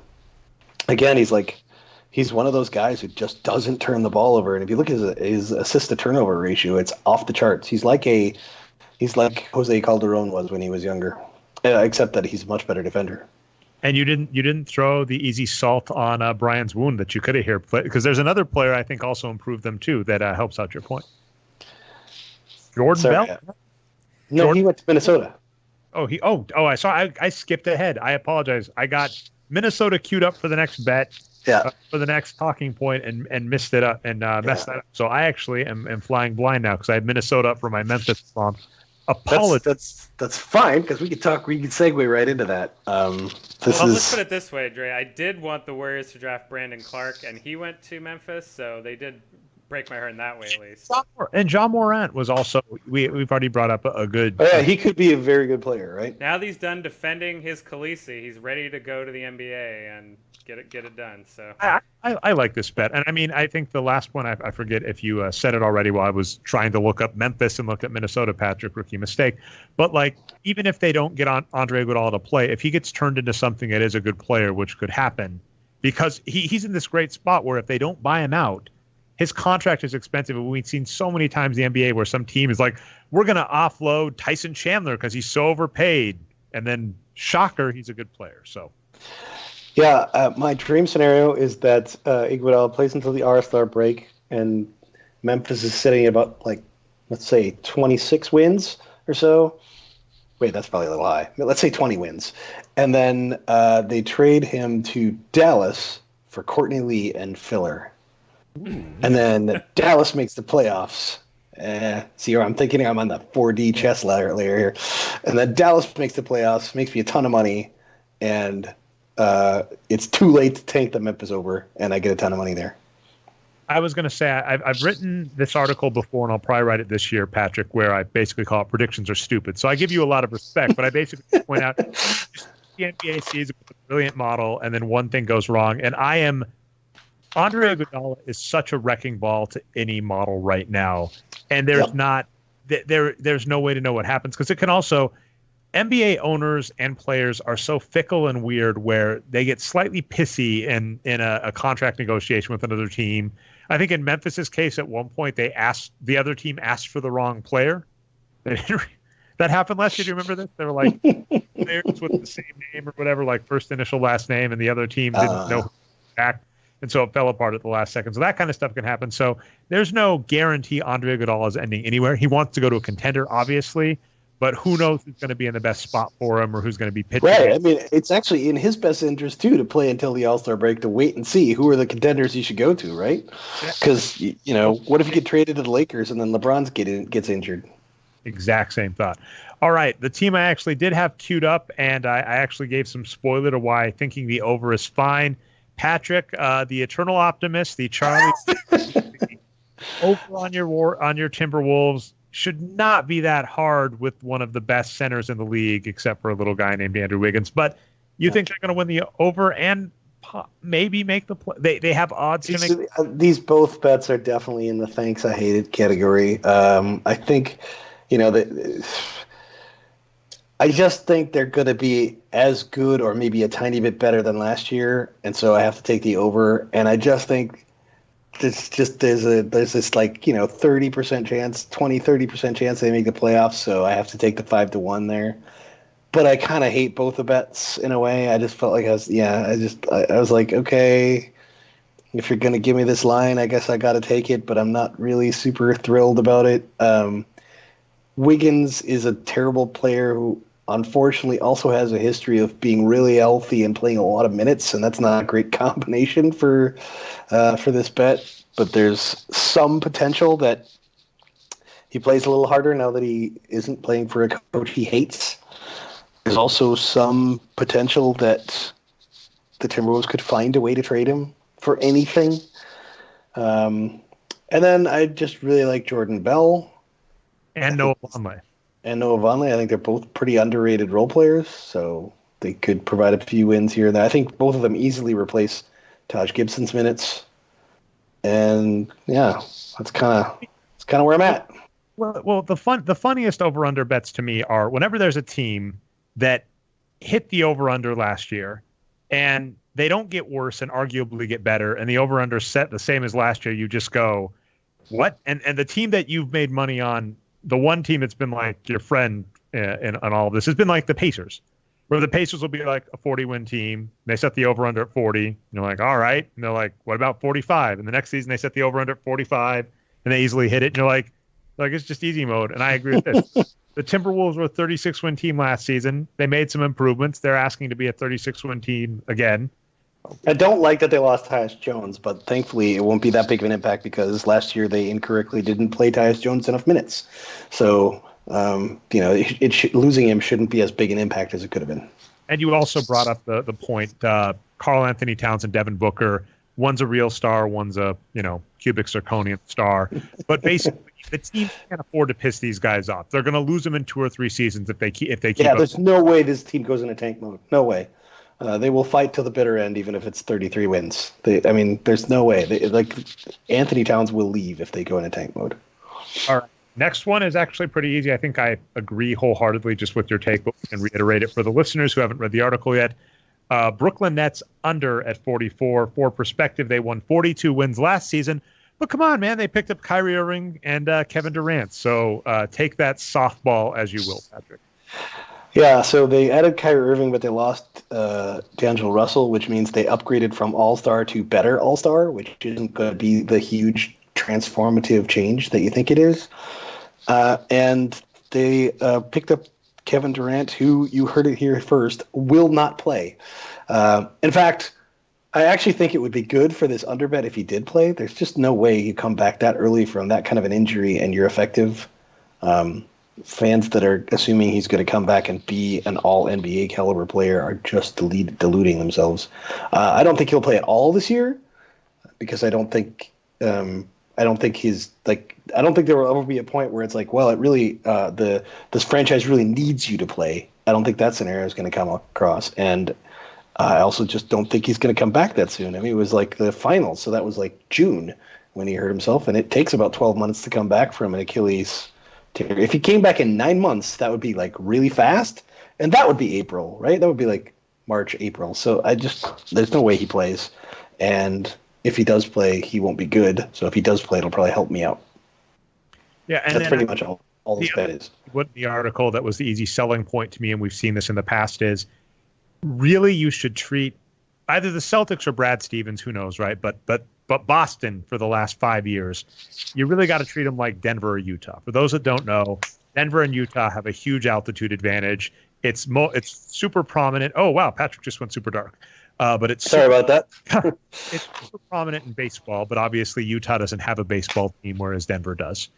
Again, he's one of those guys who just doesn't turn the ball over. And if you look at his assist to turnover ratio, it's off the charts. He's like Jose Calderon was when he was younger, except that he's a much better defender. And you didn't throw the easy salt on Brian's wound that you could have here, because there's another player I think also improved them too that helps out your point. Jordan Bell? Yeah. No, he went to Minnesota. I skipped ahead. I apologize. I got Minnesota queued up for the next bet, for the next talking point, and missed it up and messed that up. So I actually am flying blind now because I had Minnesota up for my Memphis bomb. Apologies. That's fine because we can segue right into that. Let's put it this way, Dre. I did want the Warriors to draft Brandon Clark, and he went to Memphis, so they did break my heart in that way at least. And John Morant was also we've already brought up a good. Oh, yeah, he could be a very good player, right? Now that he's done defending his Khaleesi, he's ready to go to the NBA and get it done. So I like this bet, and I mean I think the last one I forget if you said it already while I was trying to look up Memphis and looked at Minnesota. Patrick, rookie mistake, but even if they don't get on Andre Iguodala to play, if he gets turned into something that is a good player, which could happen, because he's in this great spot where if they don't buy him out, his contract is expensive. And we've seen so many times in the NBA where some team is like, we're going to offload Tyson Chandler because he's so overpaid. And then, shocker, he's a good player. So, yeah, my dream scenario is that Iguodala plays until the All-Star break and Memphis is sitting at about, let's say 26 wins or so. Wait, that's probably a little high. Let's say 20 wins. And then they trade him to Dallas for Courtney Lee and filler. And then Dallas makes the playoffs. See, I'm thinking I'm on the 4D chess layer here. And then Dallas makes the playoffs, makes me a ton of money, and it's too late to tank the Memphis over, and I get a ton of money there. I was going to say, I've written this article before, and I'll probably write it this year, Patrick, where I basically call it predictions are stupid. So I give you a lot of respect, but I basically point out the NBA sees a brilliant model, and then one thing goes wrong, and Andre Iguodala is such a wrecking ball to any model right now, and there's there's no way to know what happens because it can also NBA owners and players are so fickle and weird where they get slightly pissy in a contract negotiation with another team. I think in Memphis's case, at one point the other team asked for the wrong player. That happened last year. Do you remember this? They were like players with the same name or whatever, like first initial, last name, and the other team didn't know who back. And so it fell apart at the last second. So that kind of stuff can happen. So there's no guarantee Andre Iguodala is ending anywhere. He wants to go to a contender, obviously, but who knows who's going to be in the best spot for him or who's going to be pitching. Right. I mean, it's actually in his best interest, too, to play until the All-Star break to wait and see who are the contenders he should go to, right? Because, what if you get traded to the Lakers and then LeBron gets injured? Exact same thought. All right. The team I actually did have queued up, and I actually gave some spoiler to why thinking the over is fine. Patrick, the eternal optimist, the Charlie over on your Timberwolves should not be that hard with one of the best centers in the league, except for a little guy named Andrew Wiggins. But you think they're going to win the over and maybe make the play. They have odds to make. These both bets are definitely in the thanks I hate it category. I think, I just think they're going to be as good or maybe a tiny bit better than last year, and so I have to take the over. And I just think there's this 30% chance, 30% chance they make the playoffs. So I have to take the 5-1 there. But I kind of hate both the bets in a way. I just felt like I was like, okay, if you're going to give me this line, I guess I got to take it, but I'm not really super thrilled about it. Wiggins is a terrible player who unfortunately also has a history of being really healthy and playing a lot of minutes, and that's not a great combination for this bet. But there's some potential that he plays a little harder now that he isn't playing for a coach he hates. There's also some potential that the Timberwolves could find a way to trade him for anything. And then I just really like Jordan Bell. And Noah Vonleh. I think they're both pretty underrated role players, so they could provide a few wins here and there. I think both of them easily replace Taj Gibson's minutes. And yeah, that's kind of where I'm at. Well, the funniest over-under bets to me are whenever there's a team that hit the over-under last year and they don't get worse and arguably get better, and the over-under set the same as last year, you just go, what? And the team that you've made money on, the one team that's been like your friend in all of this has been like the Pacers, where the Pacers will be like a 40-win team. They set the over-under at 40. And you're like, all right. And they're like, what about 45? And the next season they set the over-under at 45, and they easily hit it. And you're like it's just easy mode. And I agree with this. The Timberwolves were a 36-win team last season. They made some improvements. They're asking to be a 36-win team again. I don't like that they lost Tyus Jones, but thankfully it won't be that big of an impact because last year they incorrectly didn't play Tyus Jones enough minutes. So, losing him shouldn't be as big an impact as it could have been. And you also brought up the point, Karl Anthony Towns and Devin Booker. One's a real star, one's a cubic zirconian star. But basically, the team can't afford to piss these guys off. They're going to lose them in 2 or 3 seasons if they keep. Yeah, there's no way this team goes into tank mode. No way. They will fight till the bitter end, even if it's 33 wins. There's no way. Anthony Towns will leave if they go into tank mode. All right. Next one is actually pretty easy. I think I agree wholeheartedly just with your take, but we can reiterate it for the listeners who haven't read the article yet. Brooklyn Nets under at 44. For perspective, they won 42 wins last season. But come on, man, they picked up Kyrie Irving and Kevin Durant. So take that softball as you will, Patrick. Yeah, so they added Kyrie Irving, but they lost D'Angelo Russell, which means they upgraded from All-Star to better All-Star, which isn't going to be the huge transformative change that you think it is. And they picked up Kevin Durant, who, you heard it here first, will not play. In fact, I actually think it would be good for this underbet if he did play. There's just no way you come back that early from that kind of an injury and you're effective. Fans that are assuming he's going to come back and be an all-NBA caliber player are just deluding themselves. I don't think he'll play at all this year because I don't think he's like. I don't think there will ever be a point where it's like, well, it really this franchise really needs you to play. I don't think that scenario is going to come across, and I also just don't think he's going to come back that soon. I mean, it was like the finals, so that was like June when he hurt himself, and it takes about 12 months to come back from an Achilles. If he came back in 9 months, that would be like really fast, and that would be April, right? That would be like March, April. So there's no way he plays, and if he does play, he won't be good. So if he does play, it'll probably help me out. Yeah, and that's pretty much all this bet is. What the article that was the easy selling point to me, and we've seen this in the past, is really you should treat either the Celtics or Brad Stevens, who knows, right? But Boston for the last 5 years, you really got to treat them like Denver or Utah. For those that don't know, Denver and Utah have a huge altitude advantage. It's super prominent. Oh, wow, Patrick just went super dark. But it's sorry about that. It's super prominent in baseball, but obviously Utah doesn't have a baseball team, whereas Denver does.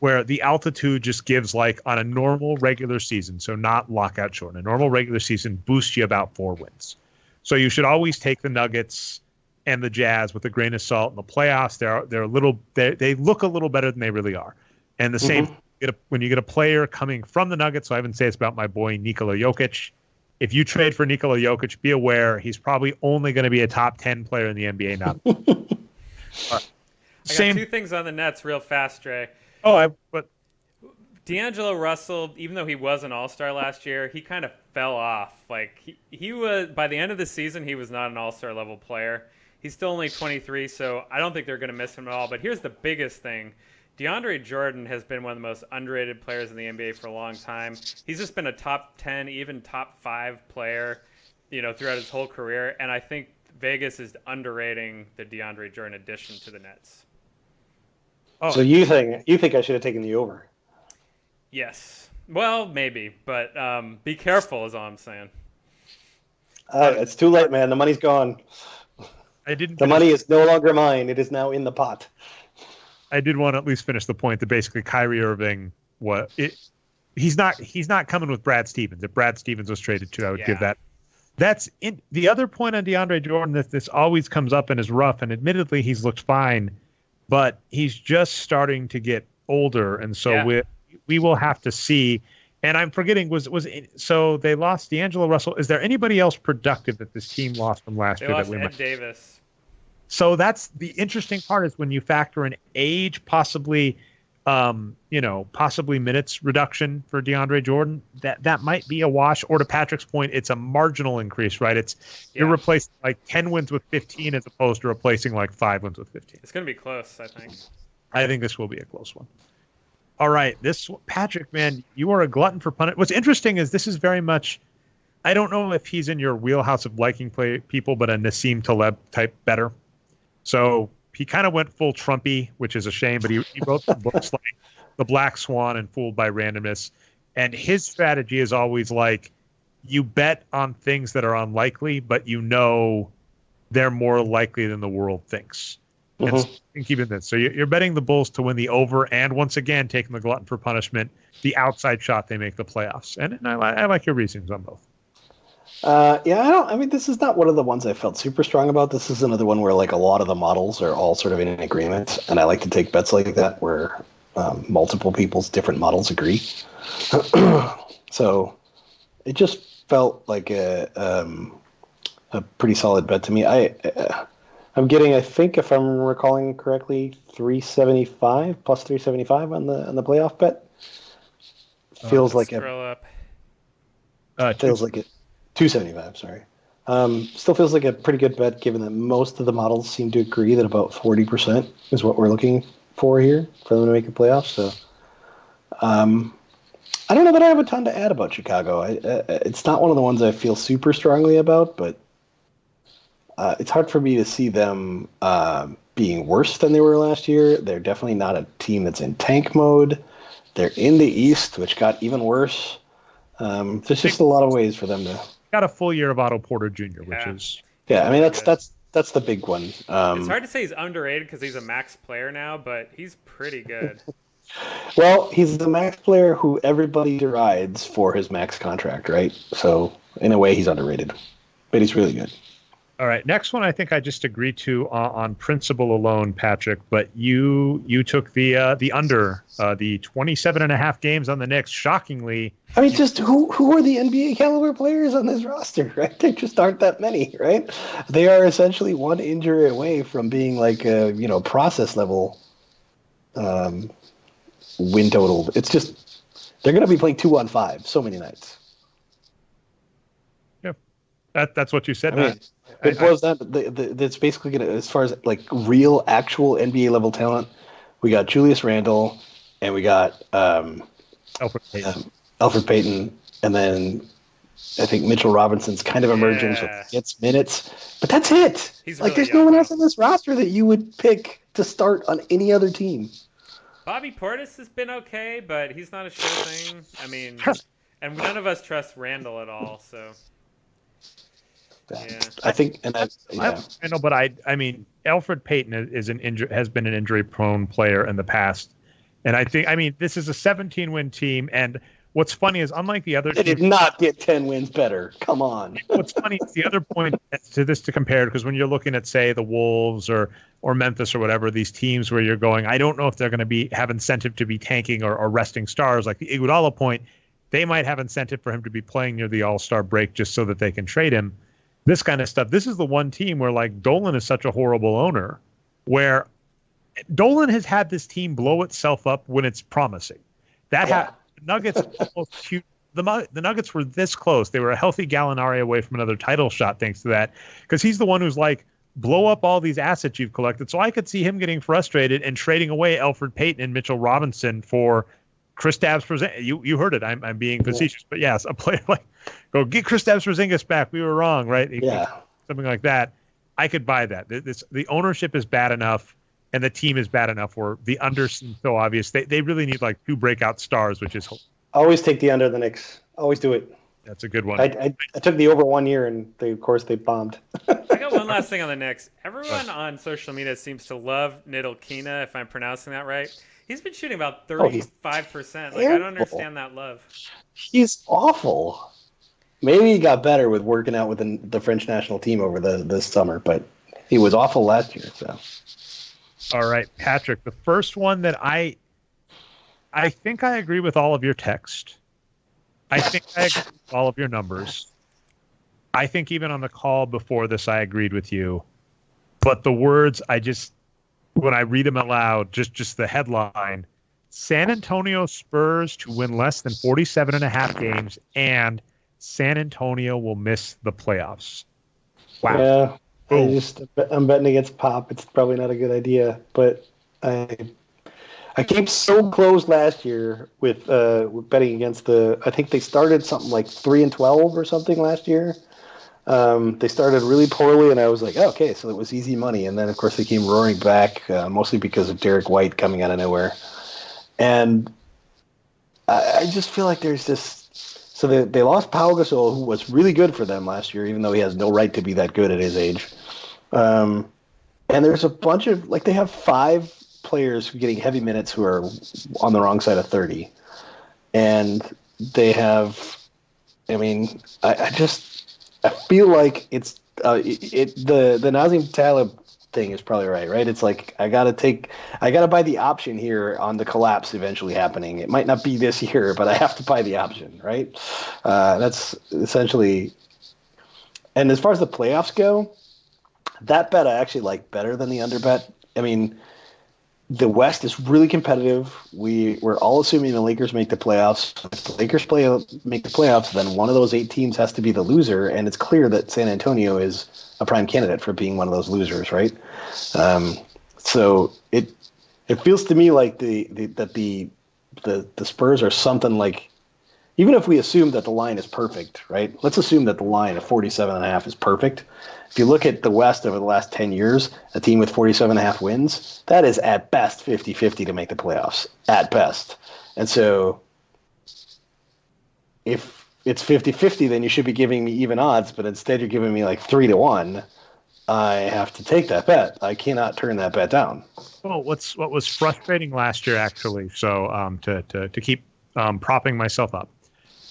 Where the altitude just gives, like, on a normal regular season, so not lockout short, a normal regular season boosts you about 4 wins. So you should always take the Nuggets and the Jazz with a grain of salt. In the playoffs, they look a little better than they really are. And the same when you get a player coming from the Nuggets, so I even say it's about my boy Nikola Jokic. if you trade for Nikola Jokic, be aware he's probably only going to be a top 10 player in the NBA now. I got two things on the Nets real fast, Dre. But D'Angelo Russell, even though he was an all-star last year, he kind of fell off. Like he was, by the end of the season, he was not an all-star level player. He's still only 23, so I don't think they're going to miss him at all. But here's the biggest thing. DeAndre Jordan has been one of the most underrated players in the NBA for a long time. He's just been a top 10, even top 5 player, throughout his whole career. And I think Vegas is underrating the DeAndre Jordan addition to the Nets. Oh. So you think I should have taken the over? Yes. Well, maybe, but be careful is all I'm saying. It's too late, man. The money's gone. The money is no longer mine. It is now in the pot. I did want to at least finish the point that basically Kyrie Irving he's not coming with Brad Stevens. If Brad Stevens was traded too, I would give that. That's the other point on DeAndre Jordan that this always comes up and is rough, and admittedly he's looked fine, but he's just starting to get older, and so we will have to see. And I'm forgetting so they lost D'Angelo Russell. Is there anybody else productive that this team lost from last year? Lost Ed Davis. So that's the interesting part is when you factor in age, possibly minutes reduction for DeAndre Jordan, that might be a wash. Or to Patrick's point, it's a marginal increase, right? You're replacing like 10 wins with 15 as opposed to replacing like 5 wins with 15. It's going to be close, I think. I think this will be a close one. All right, Patrick, man, you are a glutton for punishment. What's interesting is this is very much, I don't know if he's in your wheelhouse of liking people, but a Nassim Taleb type better. So he kind of went full Trumpy, which is a shame, but he wrote some books like The Black Swan and Fooled by Randomness. And his strategy is always like, you bet on things that are unlikely, but they're more likely than the world thinks. And keeping this. So you're betting the Bulls to win the over, and once again, taking the glutton for punishment, the outside shot they make the playoffs. And I like your reasons on both. This is not one of the ones I felt super strong about. This is another one where like a lot of the models are all sort of in agreement, and I like to take bets like that where multiple people's different models agree. So it just felt like a pretty solid bet to me. I'm getting, I think if I'm recalling correctly, 375 plus 375 on the playoff bet. Feels like a 275, sorry. Still feels like a pretty good bet given that most of the models seem to agree that about 40% is what we're looking for here for them to make the playoffs. So I don't know that I have a ton to add about Chicago. It's not one of the ones I feel super strongly about, but it's hard for me to see them being worse than they were last year. They're definitely not a team that's in tank mode. They're in the East, which got even worse. There's just a lot of ways for them to... Got a full year of Otto Porter Jr., which is... Yeah, I mean, that's the big one. It's hard to say he's underrated because he's a max player now, but he's pretty good. Well, he's the max player who everybody derides for his max contract, right? So, in a way, he's underrated. But he's really good. All right, next one I think I just agreed to on principle alone, Patrick, but you took the under, the 27.5 games on the Knicks, shockingly. I mean, just who are the NBA caliber players on this roster, right? There just aren't that many, right? They are essentially one injury away from being like a, process level win total. It's just, they're going to be playing 2-on-5 so many nights. Yeah, that's what you said. I mean, it was that that's basically going to, as far as like real actual NBA level talent, we got Julius Randle and we got Alfred Payton, and then I think Mitchell Robinson's kind of emerging, so he gets minutes, but that's it. He's like, there's no one else on this roster that you would pick to start on any other team. Bobby Portis has been okay, but he's not a sure thing. I mean, and none of us trust Randle at all, so. Yeah. I think, and I know, but I mean, Alfred Payton has been an injury-prone player in the past, and I think, this is a 17-win team, and what's funny is, unlike the other, they did not get 10 wins better. Come on. What's funny is the other point to compare, because when you're looking at, say, the Wolves or Memphis or whatever, these teams where you're going, I don't know if they're going to have incentive to be tanking or resting stars, like the Iguodala point. they might have incentive for him to be playing near the All-Star break just so that they can trade him. This kind of stuff. This is the one team where like Dolan is such a horrible owner, where Dolan has had this team blow itself up when it's promising. Nuggets almost cute. The Nuggets were this close. They were a healthy Gallinari away from another title shot thanks to that, because he's the one who's like, blow up all these assets you've collected. So I could see him getting frustrated and trading away Elfrid Payton and Mitchell Robinson for Kristaps Porzingis. You heard it. I'm being facetious, but yes, a player like, go get Kristaps Porzingis back. We were wrong, right? Something like that. I could buy that. The ownership is bad enough, and the team is bad enough where the under seems so obvious. They really need like 2 breakout stars, which is always take the under the Knicks. Always do it. That's a good one. I took the over 1 year, and they bombed. I got one last thing on the Knicks. Everyone on social media seems to love Ntilikina, if I'm pronouncing that right. He's been shooting about 35%. I don't understand that love. He's awful. Maybe he got better with working out with the French national team over this summer, but he was awful last year. So, all right, Patrick. The first one that I think I agree with all of your text. I think I agree with all of your numbers. I think even on the call before this, I agreed with you. But the words, when I read them aloud, just the headline, San Antonio Spurs to win less than 47.5 games, and San Antonio will miss the playoffs. Wow. Yeah, I'm betting against Pop. It's probably not a good idea, but I came so close last year with betting against I think they started something like 3-12 or something last year. They started really poorly, and I was like, okay, so it was easy money. And then, of course, they came roaring back, mostly because of Derek White coming out of nowhere. And I just feel like there's this. So they lost Pau Gasol, who was really good for them last year, even though he has no right to be that good at his age. And there's a bunch of they have 5 players getting heavy minutes who are on the wrong side of 30, and they have. I mean, I feel like it's the Nazem Taleb thing is probably right? It's like I gotta buy the option here on the collapse eventually happening. It might not be this year, but I have to buy the option, right? That's essentially. And as far as the playoffs go, that bet I actually like better than the under bet. I mean, the West is really competitive. We're all assuming the Lakers make the playoffs. If the Lakers make the playoffs, then one of those 8 teams has to be the loser, and it's clear that San Antonio is a prime candidate for being one of those losers, right? So it feels to me like the Spurs are something like, even if we assume that the line is perfect, right? Let's assume that the line of 47.5 is perfect. If you look at the West over the last 10 years, a team with 47.5 wins, that is at best 50-50 to make the playoffs, at best. And so if it's 50-50, then you should be giving me even odds, but instead you're giving me like 3-1. I have to take that bet. I cannot turn that bet down. Well, what was frustrating last year, actually, so to keep propping myself up,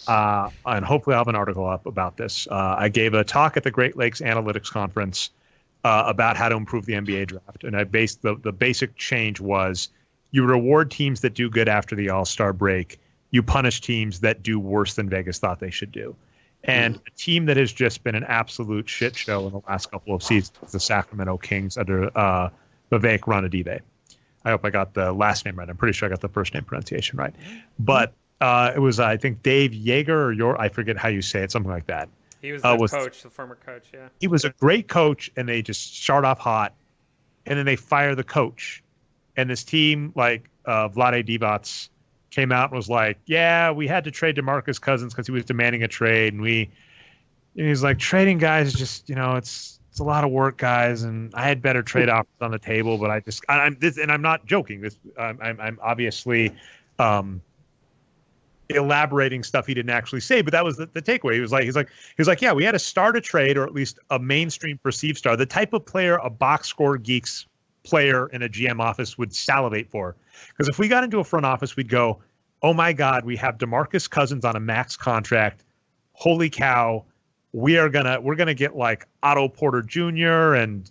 and hopefully I'll have an article up about this. I gave a talk at the Great Lakes Analytics Conference about how to improve the NBA draft. And I based the basic change was you reward teams that do good after the All-Star break. You punish teams that do worse than Vegas thought they should do. And a team that has just been an absolute shit show in the last couple of seasons is the Sacramento Kings under Vivek Ranadive. I hope I got the last name right. I'm pretty sure I got the first name pronunciation right. But it was, I think, Dave Yeager or I forget how you say it, something like that. He was the coach, the former coach, yeah. He was a great coach, and they just start off hot, and then they fire the coach. And this team, like Vlade Divac, came out and was like, yeah, we had to trade DeMarcus Cousins because he was demanding a trade. And he's like, trading guys is just, it's a lot of work, guys. And I had better trade offers on the table, but I'm not joking. I'm obviously elaborating stuff he didn't actually say, but that was the takeaway. He was like, yeah, we had to start a trade, or at least a mainstream perceived star, the type of player a Boxscore Geeks player in a GM office would salivate for. Because if we got into a front office, we'd go, oh my God, we have DeMarcus Cousins on a max contract. Holy cow. We're gonna get like Otto Porter Jr. and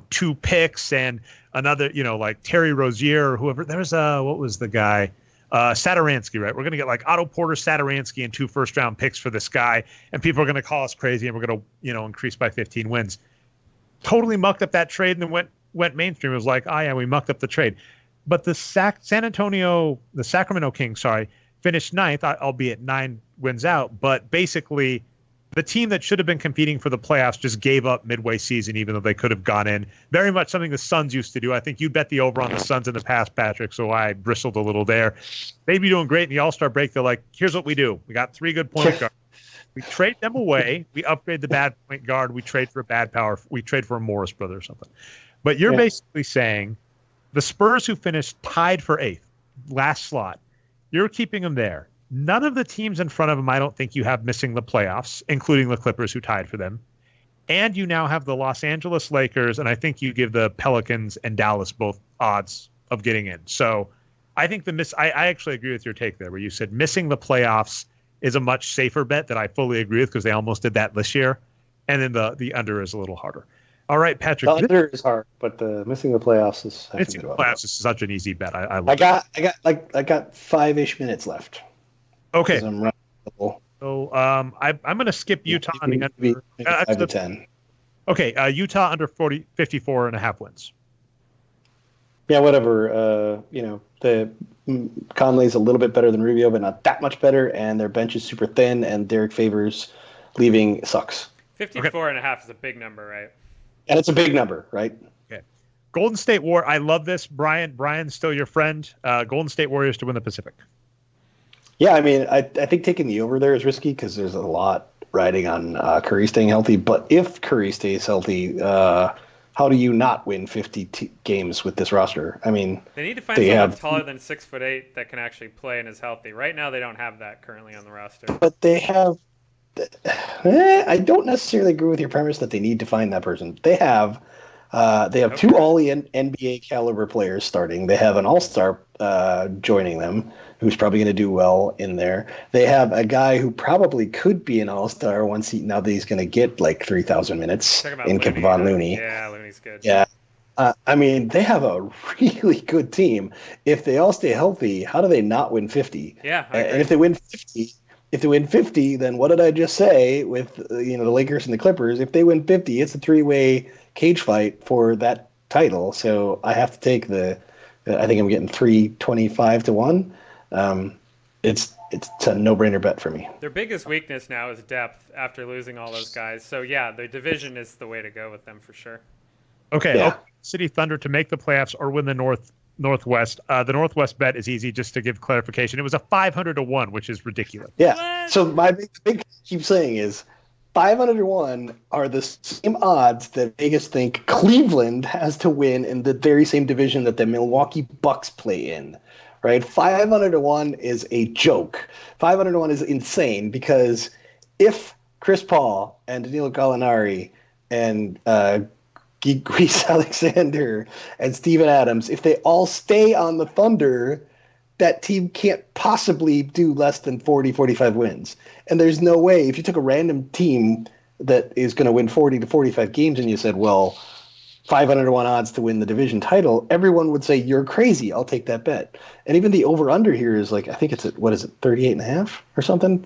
2 picks and another, like Terry Rozier or whoever. There's what was the guy? Satoransky, right? We're going to get like Otto Porter, Satoransky, and 2 first-round picks for this guy, and people are going to call us crazy, and we're going to, increase by 15 wins. Totally mucked up that trade, and then went mainstream. It was like, oh yeah, we mucked up the trade. But the Sacramento Kings, finished 9th, albeit 9 wins out. But basically, the team that should have been competing for the playoffs just gave up midway season, even though they could have gone in. Very much something the Suns used to do. I think you bet the over on the Suns in the past, Patrick, so I bristled a little there. They'd be doing great in the All-Star break. They're like, here's what we do. We got 3 good point guards. We trade them away. We upgrade the bad point guard. We trade for a bad power. We trade for a Morris brother or something. But you're basically saying the Spurs, who finished tied for 8th, last slot, you're keeping them there. None of the teams in front of them, I don't think you have missing the playoffs, including the Clippers, who tied for them. And you now have the Los Angeles Lakers, and I think you give the Pelicans and Dallas both odds of getting in. So I think I actually agree with your take there, where you said missing the playoffs is a much safer bet that I fully agree with, because they almost did that this year. And then the under is a little harder. All right, Patrick. The under is hard, but the missing the playoffs is. Missing the playoffs is such an easy bet. I love it. I got 5-ish minutes left. Okay. So I'm going to skip Utah on the under. 5 to 10. Okay, Utah under 54.5 wins. Yeah, whatever. The Conley's a little bit better than Rubio, but not that much better, and their bench is super thin, and Derek Favors leaving sucks. 54.5 is a big number, right? And it's a big number, right? Okay. Golden State I love this. Brian's still your friend. Golden State Warriors to win the Pacific. Yeah, I mean, I think taking the over there is risky because there's a lot riding on Curry staying healthy. But if Curry stays healthy, how do you not win 50 games with this roster? I mean, they need to find someone taller than 6'8" that can actually play and is healthy. Right now, they don't have that currently on the roster. But they have. I don't necessarily agree with your premise that they need to find that person. They have 2 all-NBA caliber players starting. They have an all-star joining them, who's probably going to do well in there. They have a guy who probably could be an all-star now that he's going to get like 3,000 minutes in Kevon Looney. Yeah, Looney's good. Yeah. I mean, they have a really good team. If they all stay healthy, how do they not win 50? Yeah. And if they win 50, then what did I just say with the Lakers and the Clippers? If they win 50, it's a 3-way cage fight for that title. So I have to take I think I'm getting 325 to 1. It's a no-brainer bet for me. Their biggest weakness now is depth after losing all those guys. So yeah, their division is the way to go with them for sure. Okay. Yeah. City Thunder to make the playoffs or win the Northwest. The Northwest bet is easy, just to give clarification. It was a 500 to 1, which is ridiculous. Yeah. So my big keep saying is 500 to 1 are the same odds that Vegas think Cleveland has to win in the very same division that the Milwaukee Bucks play in. Right? 500 to 1 is a joke. 500 to 1 is insane, because if Chris Paul and Danilo Gallinari and Grease Alexander and Steven Adams, if they all stay on the Thunder, that team can't possibly do less than 40, 45 wins. And there's no way, if you took a random team that is going to win 40 to 45 games and you said, well, 500 to 1 odds to win the division title, everyone would say, you're crazy. I'll take that bet. And even the over-under here is like, I think it's at, 38.5 or something?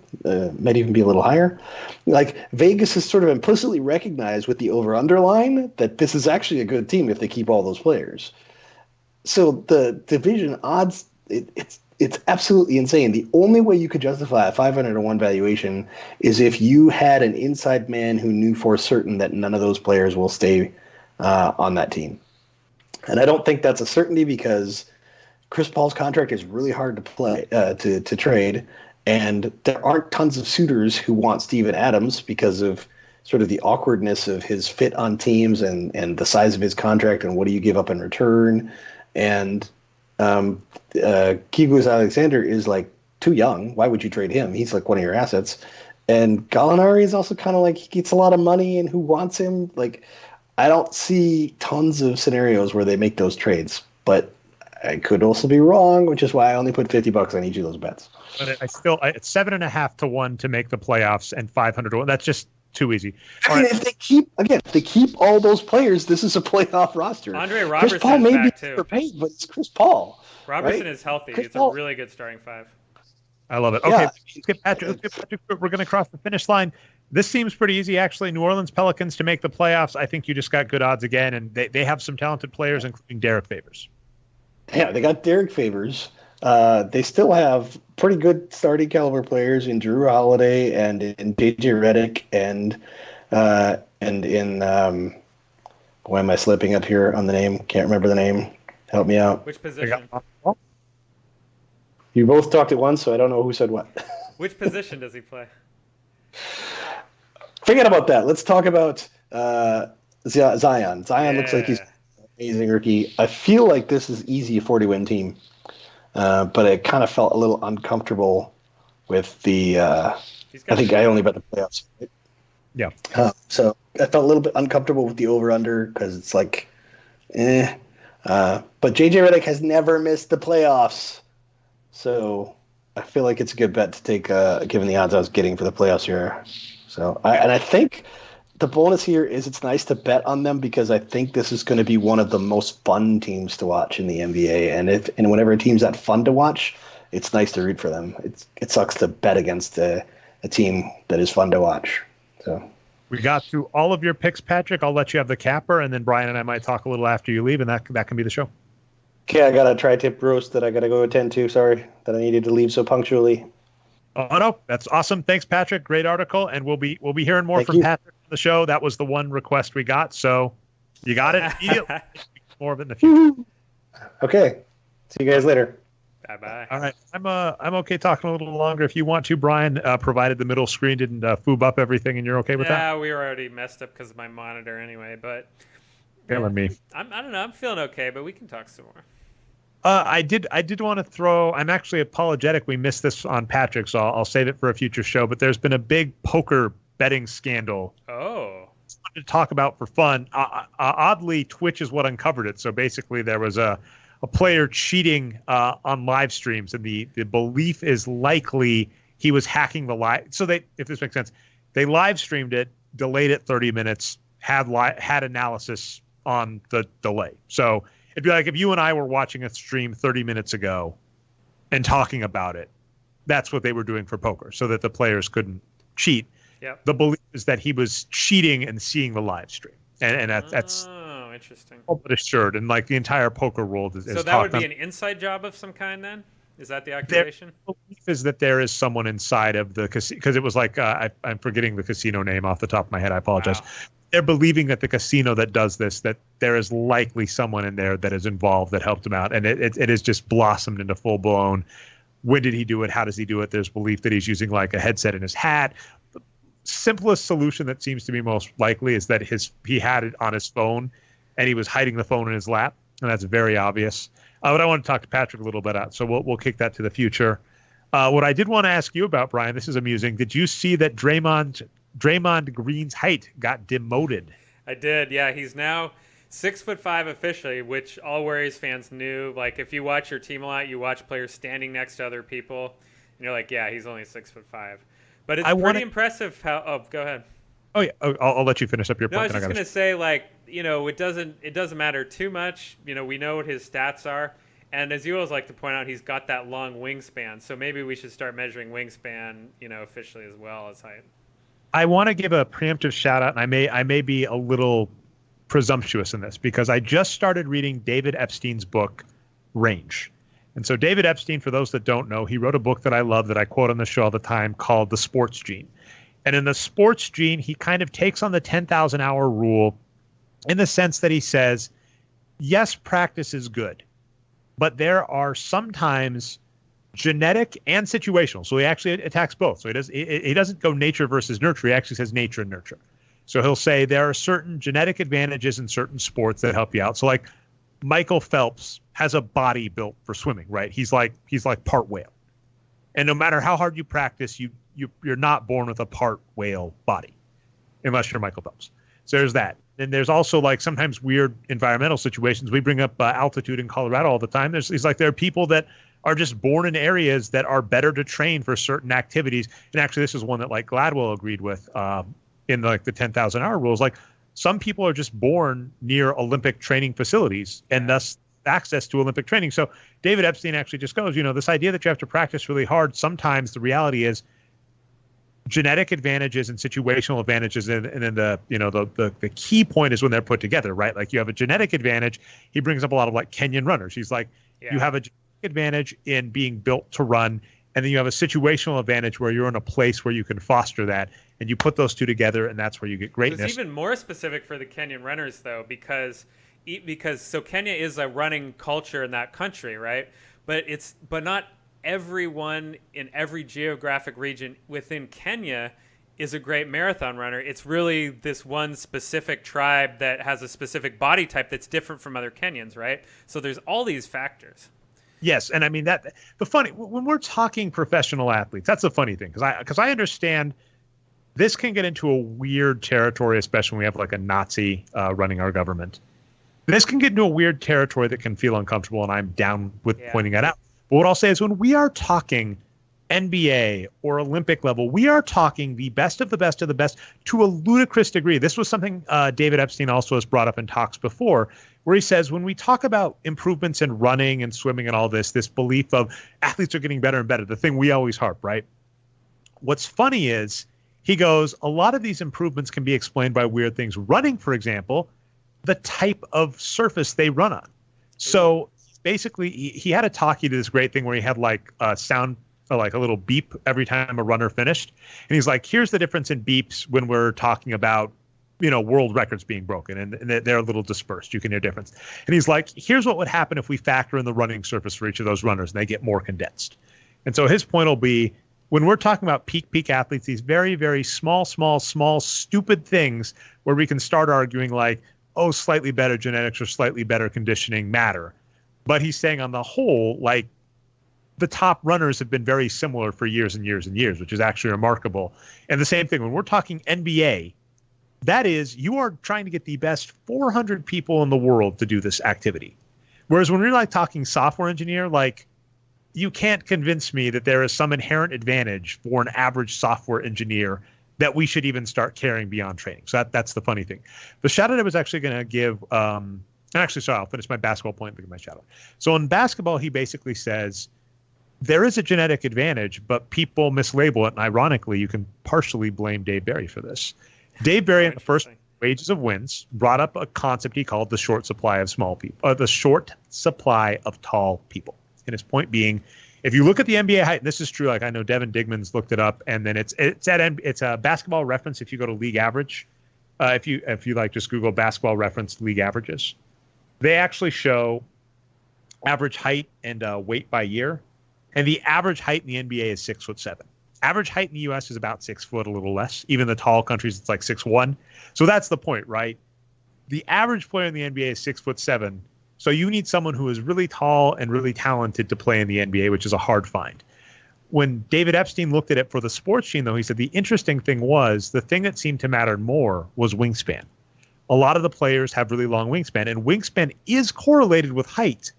Might even be a little higher. Like, Vegas has sort of implicitly recognized with the over-under line that this is actually a good team if they keep all those players. So the division odds, it's absolutely insane. The only way you could justify a 500 to 1 valuation is if you had an inside man who knew for certain that none of those players will stay on that team. And I don't think that's a certainty, because Chris Paul's contract is really hard to play to trade, and there aren't tons of suitors who want Steven Adams because of sort of the awkwardness of his fit on teams and the size of his contract and what do you give up in return. And Kiguez Alexander is like too young. Why would you trade him? He's like one of your assets. And Gallinari is also kind of like, he gets a lot of money, and who wants him? Like, I don't see tons of scenarios where they make those trades, but I could also be wrong, which is why I only put $50 on each of those bets. But it's 7.5 to 1 to make the playoffs and 500 to 1. That's just too easy. If they keep all those players, this is a playoff roster. Andre Robertson Chris Paul may be too. Overpaid, but it's Chris Paul. Robertson right? is healthy. Chris It's Paul. a really good starting five. I love it. Okay, let's get Patrick. We're going to cross the finish line. This seems pretty easy, actually. New Orleans Pelicans to make the playoffs. I think you just got good odds again, and they have some talented players, including Derek Favors. Yeah, they got Derek Favors. They still have pretty good starting caliber players in Drew Holiday and in JJ Redick and in why am I slipping up here on the name? Can't remember the name. Help me out. Which position? You both talked at once, so I don't know who said what. Which position does he play? Forget about that. Let's talk about Zion. Zion looks like he's an amazing rookie. I feel like this is easy, a 40-win team. But I kind of felt a little uncomfortable with the I think I only bet the playoffs. Right? Yeah. So I felt a little bit uncomfortable with the over-under because it's like, But JJ Redick has never missed the playoffs. So I feel like it's a good bet to take, given the odds I was getting for the playoffs here. So I think the bonus here is it's nice to bet on them because I think this is going to be one of the most fun teams to watch in the NBA. And whenever a team's that fun to watch, it's nice to root for them. It sucks to bet against a team that is fun to watch. So we got through all of your picks, Patrick. I'll let you have the capper, and then Brian and I might talk a little after you leave, and that can be the show. Okay, I got a tri-tip roast that I got to go attend to. Sorry that I needed to leave so punctually. Oh no, that's awesome. Thanks, Patrick. Great article, and we'll be hearing more from Patrick on the show. That was the one request we got, so you got it immediately. More of it in the future. Okay, see you guys later. Bye. All right, I'm okay talking a little longer if you want to, Brian. Provided the middle screen didn't foob up everything, and you're okay with that. Yeah, we were already messed up because of my monitor anyway. But failing me. I don't know. I'm feeling okay, but we can talk some more. I did want to throw. I'm actually apologetic. We missed this on Patrick, so I'll save it for a future show. But there's been a big poker betting scandal. Oh. To talk about for fun. Oddly, Twitch is what uncovered it. So basically, there was a player cheating on live streams, and the belief is likely he was hacking the live. So if this makes sense, they live streamed it, delayed it 30 minutes, had analysis on the delay. So it'd be like if you and I were watching a stream 30 minutes ago and talking about it. That's what they were doing for poker, so that the players couldn't cheat. Yep. The belief is that he was cheating and seeing the live stream, and that's interesting. But assured, and like the entire poker world is. So that would be an inside job of some kind, then? Is that the accusation? The belief is that there is someone inside of the casino, because it was like I'm forgetting the casino name off the top of my head. I apologize. Wow. They're believing that the casino that does this, that there is likely someone in there that is involved that helped him out, and it has just blossomed into full blown. When did he do it? How does he do it? There's belief that he's using like a headset in his hat. The simplest solution that seems to be most likely is that he had it on his phone, and he was hiding the phone in his lap, and that's very obvious. But I want to talk to Patrick a little bit out, so we'll kick that to the future. What I did want to ask you about, Brian, this is amusing. Did you see that Draymond Green's height got demoted? I did, yeah. He's now 6'5" officially, which all Warriors fans knew. Like, if you watch your team a lot, you watch players standing next to other people, and you're like, yeah, he's only 6'5". But it's pretty impressive how. Oh, go ahead. Oh yeah, I'll let you finish up your point. No, I was just gonna say, like, it doesn't matter too much. We know what his stats are, and as you always like to point out, he's got that long wingspan. So maybe we should start measuring wingspan, officially as well as height. I want to give a preemptive shout out, and I may be a little presumptuous in this because I just started reading David Epstein's book, Range. And so David Epstein, for those that don't know, he wrote a book that I love that I quote on the show all the time called The Sports Gene. And in The Sports Gene, he kind of takes on the 10,000 hour rule in the sense that he says, yes, practice is good, but there are sometimes genetic and situational. So he actually attacks both. So he doesn't go nature versus nurture. He actually says nature and nurture. So he'll say there are certain genetic advantages in certain sports that help you out. So like Michael Phelps has a body built for swimming, right? He's like part whale. And no matter how hard you practice, you're not born with a part whale body unless you're Michael Phelps. So there's that. And there's also like sometimes weird environmental situations. We bring up altitude in Colorado all the time. There are people that are just born in areas that are better to train for certain activities. And actually, this is one that like Gladwell agreed with. in like the 10,000 hour rules. Like some people are just born near Olympic training facilities and thus access to Olympic training. So David Epstein actually just goes, this idea that you have to practice really hard. Sometimes the reality is genetic advantages and situational advantages, and then the key point is when they're put together, right? Like you have a genetic advantage. He brings up a lot of like Kenyan runners. He's like, you have a genetic advantage in being built to run, and then you have a situational advantage where you're in a place where you can foster that, and you put those two together, and that's where you get greatness. So it's even more specific for the Kenyan runners, though, because so Kenya is a running culture in that country, right? But not everyone in every geographic region within Kenya is a great marathon runner. It's really this one specific tribe that has a specific body type that's different from other Kenyans, right? So there's all these factors. Yes, and I mean when we're talking professional athletes, that's the funny thing, because I understand this can get into a weird territory, especially when we have like a Nazi running our government. This can get into a weird territory that can feel uncomfortable, and I'm down with pointing that out. But what I'll say is when we are talking NBA or Olympic level, we are talking the best of the best of the best to a ludicrous degree. This was something David Epstein also has brought up in talks before, where he says when we talk about improvements in running and swimming and all this belief of athletes are getting better and better, the thing we always harp, right? What's funny is he goes, a lot of these improvements can be explained by weird things. Running, for example, the type of surface they run on. So basically, he had a talk. He did this great thing where he had like a sound, like a little beep every time a runner finished. And he's like, here's the difference in beeps when we're talking about, world records being broken, and they're a little dispersed. You can hear difference. And he's like, here's what would happen if we factor in the running surface for each of those runners, and they get more condensed. And so his point will be, when we're talking about peak athletes, these very, very small, stupid things where we can start arguing like, oh, slightly better genetics or slightly better conditioning matter. But he's saying on the whole, like the top runners have been very similar for years and years and years, which is actually remarkable. And the same thing when we're talking NBA, that is, you are trying to get the best 400 people in the world to do this activity. Whereas when we're like talking software engineer, like you can't convince me that there is some inherent advantage for an average software engineer that we should even start carrying beyond training. So that's the funny thing. The shout out I was actually going to give, I'll finish my basketball point and give my shout out. So in basketball, he basically says there is a genetic advantage, but people mislabel it. And ironically, you can partially blame Dave Barry for this. Dave Barry, in the first Wages of Wins, brought up a concept he called the short supply of small people, or the short supply of tall people. And his point being, if you look at the NBA height, and this is true, like I know Devin Digman's looked it up, and then it's a basketball reference. If you go to league average, if you like just Google basketball reference league averages, they actually show average height and weight by year, and the average height in the NBA is 6'7". Average height in the U.S. is about 6 foot, a little less. Even the tall countries, it's like 6'1". So that's the point, right? The average player in the NBA is 6'7". So you need someone who is really tall and really talented to play in the NBA, which is a hard find. When David Epstein looked at it for the sports team, though, he said the interesting thing was the thing that seemed to matter more was wingspan. A lot of the players have really long wingspan, and wingspan is correlated with height.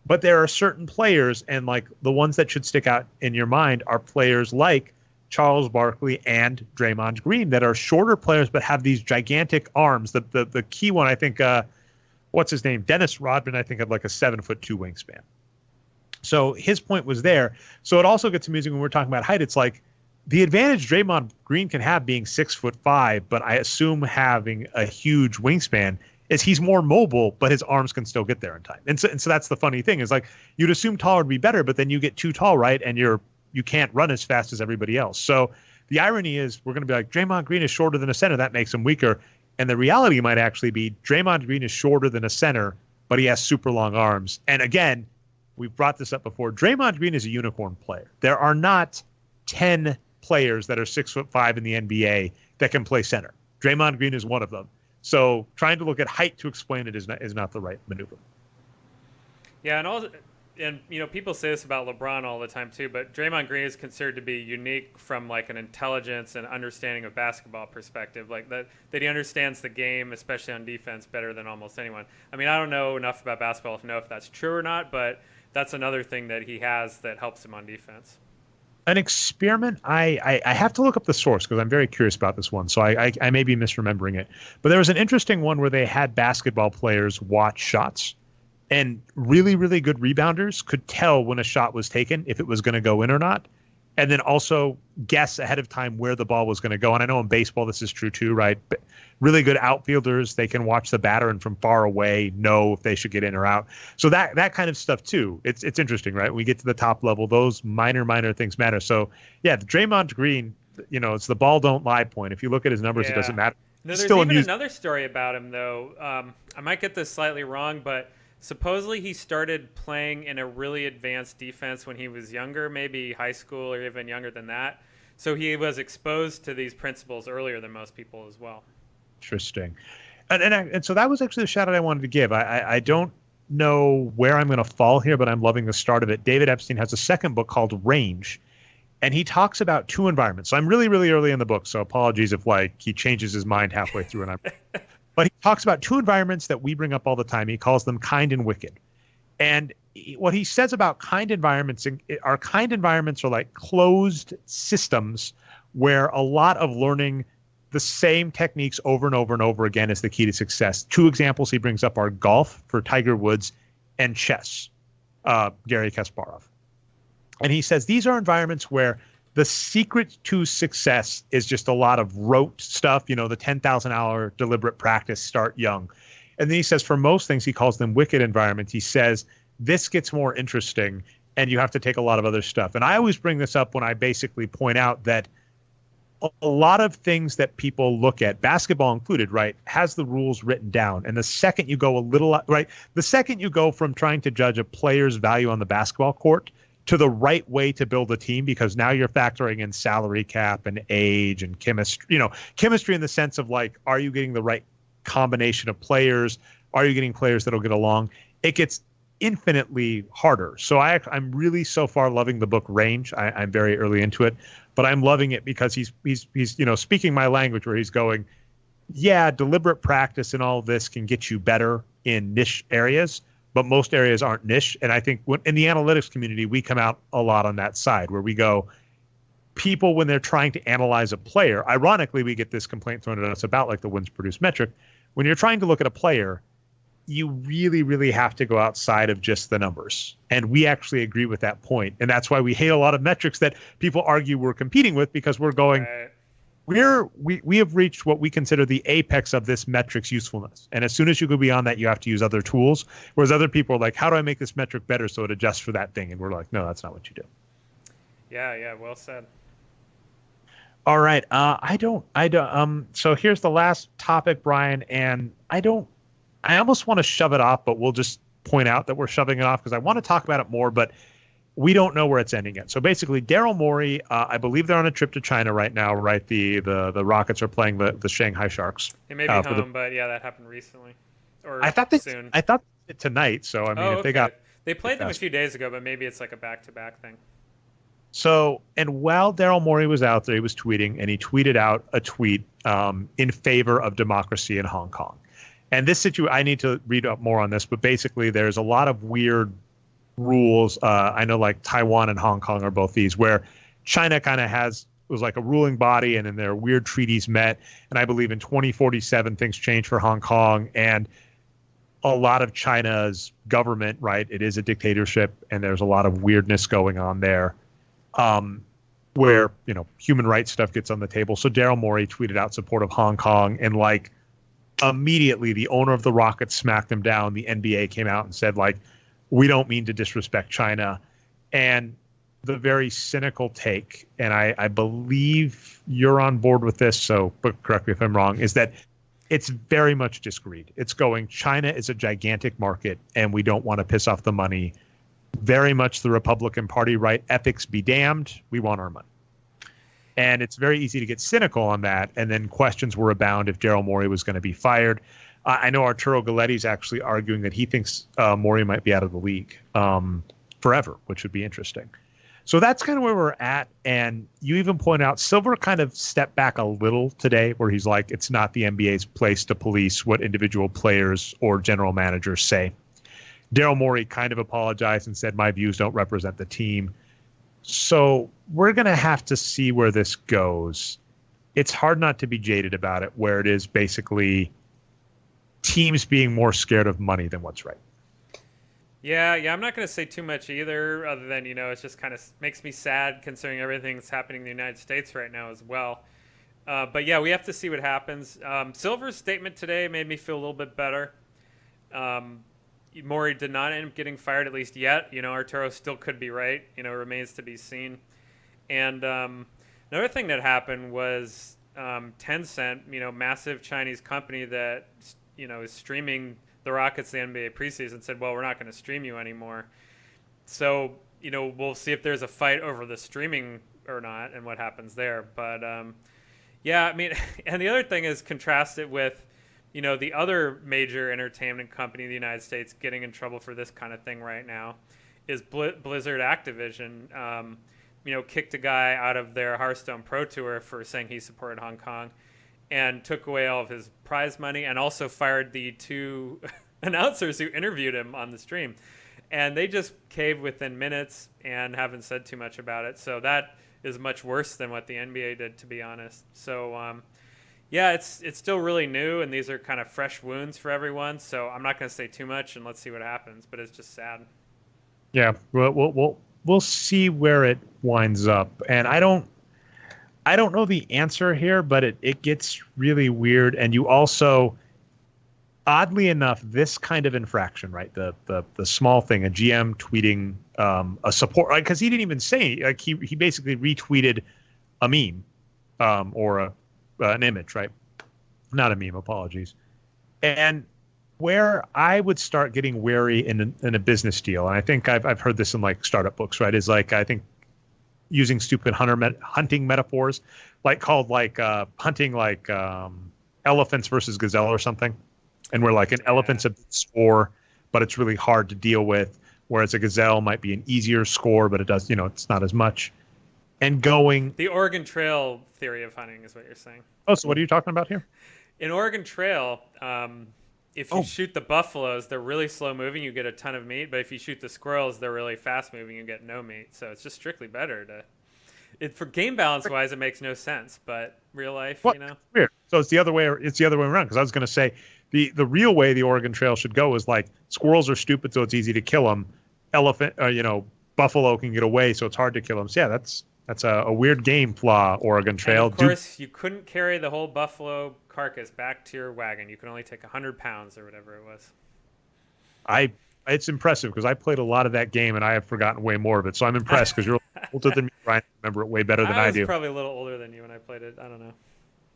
But there are certain players, and like the ones that should stick out in your mind are players like Charles Barkley and Draymond Green that are shorter players but have these gigantic arms. The key one, I think, what's his name? Dennis Rodman, I think, had like a 7'2" wingspan. So his point was there. So it also gets amusing when we're talking about height. It's like the advantage Draymond Green can have being 6'5", but I assume having a huge wingspan is he's more mobile, but his arms can still get there in time. And so that's the funny thing is like you'd assume taller would be better, but then you get too tall, right? And you can't run as fast as everybody else. So the irony is we're going to be like Draymond Green is shorter than a center. That makes him weaker. And the reality might actually be Draymond Green is shorter than a center, but he has super long arms. And again, we've brought this up before. Draymond Green is a unicorn player. There are not 10 players that are 6'5" in the NBA that can play center. Draymond Green is one of them. So trying to look at height to explain it is not the right maneuver. Yeah, and people say this about LeBron all the time too, but Draymond Green is considered to be unique from like an intelligence and understanding of basketball perspective, like that he understands the game, especially on defense, better than almost anyone. I mean, I don't know enough about basketball to know if that's true or not, but that's another thing that he has that helps him on defense. An experiment, I have to look up the source because I'm very curious about this one. So I may be misremembering it. But there was an interesting one where they had basketball players watch shots, and really, really good rebounders could tell when a shot was taken, if it was going to go in or not, and then also guess ahead of time where the ball was going to go. And I know in baseball this is true too, right? But really good outfielders, they can watch the batter and from far away know if they should get in or out. So that kind of stuff too. It's interesting, right? When we get to the top level, those minor things matter. So yeah, the Draymond Green, it's the ball don't lie point. If you look at his numbers, It doesn't matter. No, there's even another story about him though. I might get this slightly wrong, but supposedly he started playing in a really advanced defense when he was younger, maybe high school or even younger than that. So he was exposed to these principles earlier than most people as well. Interesting. And so that was actually the shout out I wanted to give. I don't know where I'm going to fall here, but I'm loving the start of it. David Epstein has a second book called Range, and he talks about two environments. So I'm really, really early in the book, so apologies if he changes his mind halfway through and But he talks about two environments that we bring up all the time. He calls them kind and wicked. And what he says about kind environments are like closed systems where a lot of learning the same techniques over and over and over again is the key to success. Two examples he brings up are golf for Tiger Woods and chess, Garry Kasparov. And he says these are environments where the secret to success is just a lot of rote stuff, the 10,000-hour deliberate practice, start young. And then he says for most things, he calls them wicked environments. He says this gets more interesting and you have to take a lot of other stuff. And I always bring this up when I basically point out that a lot of things that people look at, basketball included, right, has the rules written down. And the second you go the second you go from trying to judge a player's value on the basketball court to the right way to build a team, because now you're factoring in salary cap and age and chemistry, chemistry in the sense of like, are you getting the right combination of players? Are you getting players that'll get along? It gets infinitely harder. So I'm really so far loving the book Range. I'm very early into it, but I'm loving it because he's speaking my language where he's going, yeah, deliberate practice and all of this can get you better in niche areas, but most areas aren't niche. And I think in the analytics community, we come out a lot on that side where we go, people, when they're trying to analyze a player, ironically, we get this complaint thrown at us about like the wins produced metric. When you're trying to look at a player, you really, really have to go outside of just the numbers. And we actually agree with that point. And that's why we hate a lot of metrics that people argue we're competing with, because we're going, we have reached what we consider the apex of this metric's usefulness. And as soon as you go beyond that, you have to use other tools. Whereas other people are like, how do I make this metric better so it adjusts for that thing? And we're like, no, that's not what you do. Yeah, well said. All right. So here's the last topic, Brian, and I almost want to shove it off, but we'll just point out that we're shoving it off because I want to talk about it more, but we don't know where it's ending yet. So basically, Daryl Morey, I believe they're on a trip to China right now, right? The Rockets are playing the Shanghai Sharks. They may be home, but yeah, that happened recently. Or I thought soon. I thought tonight. So I mean, if they played them a few days ago, but maybe it's like a back-to-back thing. So, and while Daryl Morey was out there, he was tweeting, and he tweeted out a tweet in favor of democracy in Hong Kong. And this situation, I need to read up more on this, but basically there's a lot of weird rules. I know like Taiwan and Hong Kong are both these, where China kind of was like a ruling body, and then their weird treaties met. And I believe in 2047, things change for Hong Kong. And a lot of China's government, right, it is a dictatorship, and there's a lot of weirdness going on there. Where, human rights stuff gets on the table. So Daryl Morey tweeted out support of Hong Kong, and like immediately the owner of the Rockets smacked him down. The NBA came out and said, like, we don't mean to disrespect China. And the very cynical take, and I believe you're on board with this, so but correct me if I'm wrong, is that it's very much disagreed. It's going, China is a gigantic market, and we don't want to piss off the money. Very much the Republican Party, right? Ethics be damned. We want our money. And it's very easy to get cynical on that. And then questions were abound if Daryl Morey was going to be fired. I know Arturo Galletti's actually arguing that he thinks Morey might be out of the league forever, which would be interesting. So that's kind of where we're at. And you even point out Silver kind of stepped back a little today, where he's like, it's not the NBA's place to police what individual players or general managers say. Daryl Morey kind of apologized and said, my views don't represent the team. So we're going to have to see where this goes. It's hard not to be jaded about it, where it is basically teams being more scared of money than what's right. Yeah, I'm not going to say too much either, other than, it's just kind of makes me sad considering everything that's happening in the United States right now as well. But yeah, we have to see what happens. Silver's statement today made me feel a little bit better. Morey did not end up getting fired, at least yet. Arturo still could be right. Remains to be seen. And another thing that happened was Tencent, massive Chinese company that, is streaming the Rockets the NBA preseason, said, well, we're not going to stream you anymore. So, we'll see if there's a fight over the streaming or not and what happens there. But, yeah, I mean, and the other thing is contrast it with, the other major entertainment company in the United States getting in trouble for this kind of thing right now is Blizzard Activision. Kicked a guy out of their Hearthstone Pro Tour for saying he supported Hong Kong and took away all of his prize money and also fired the 2 announcers who interviewed him on the stream. And they just caved within minutes and haven't said too much about it. So that is much worse than what the NBA did, to be honest. So, yeah, it's still really new, and these are kind of fresh wounds for everyone. So I'm not going to say too much, and let's see what happens. But it's just sad. Yeah, we'll see where it winds up, and I don't know the answer here, but it gets really weird. And you also, oddly enough, this kind of infraction, right? The small thing, a GM tweeting a support, like, because he didn't even say, like, he basically retweeted a meme or an image, right? Not a meme, apologies. And where I would start getting wary in a business deal, and I think I've heard this in like startup books, right? Is like, I think using stupid hunting metaphors, like called like hunting like elephants versus gazelle or something. And where like an elephant's a big score, but it's really hard to deal with. Whereas a gazelle might be an easier score, but it does, it's not as much. And going... The Oregon Trail theory of hunting is what you're saying. Oh, so what are you talking about here? In Oregon Trail, if you shoot the buffaloes, they're really slow moving, you get a ton of meat. But if you shoot the squirrels, they're really fast moving, you get no meat. So it's just strictly better to... for game balance wise, it makes no sense. But real life, Weird. So it's the other way around. Because I was going to say... The real way the Oregon Trail should go is like squirrels are stupid, so it's easy to kill them. Buffalo can get away, so it's hard to kill them. So yeah, that's a weird game flaw, Oregon Trail. And of course, you couldn't carry the whole buffalo carcass back to your wagon. You could only take 100 pounds or whatever it was. It's impressive because I played a lot of that game and I have forgotten way more of it. So I'm impressed because you're older than me, Brian. Remember it way better than I do. I was probably a little older than you when I played it. I don't know.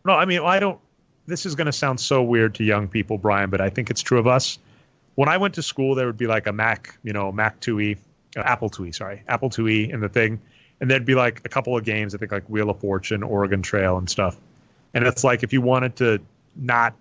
No, I mean, I don't. This is going to sound so weird to young people, Brian, but I think it's true of us. When I went to school, there would be like a Mac IIe, Apple IIe in the thing. And there'd be like a couple of games, I think like Wheel of Fortune, Oregon Trail and stuff. And it's like, if you wanted to not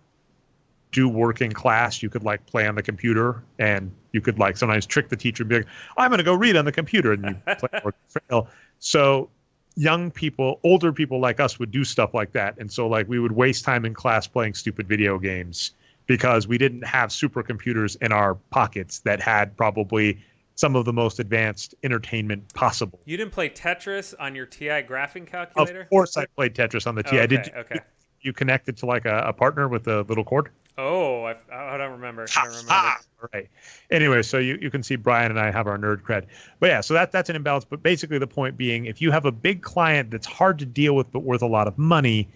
do work in class, you could like play on the computer and you could like sometimes trick the teacher and be like, I'm going to go read on the computer, and you play Oregon Trail. So young people, older people like us would do stuff like that. And so like we would waste time in class playing stupid video games because we didn't have supercomputers in our pockets that had probably some of the most advanced entertainment possible. You didn't play Tetris on your TI graphing calculator? Of course I played Tetris on the TI. Okay. You connected to like a partner with a little cord? Oh, I don't remember. All right. Anyway, so you can see Brian and I have our nerd cred. But yeah, so that's an imbalance. But basically the point being, if you have a big client that's hard to deal with but worth a lot of money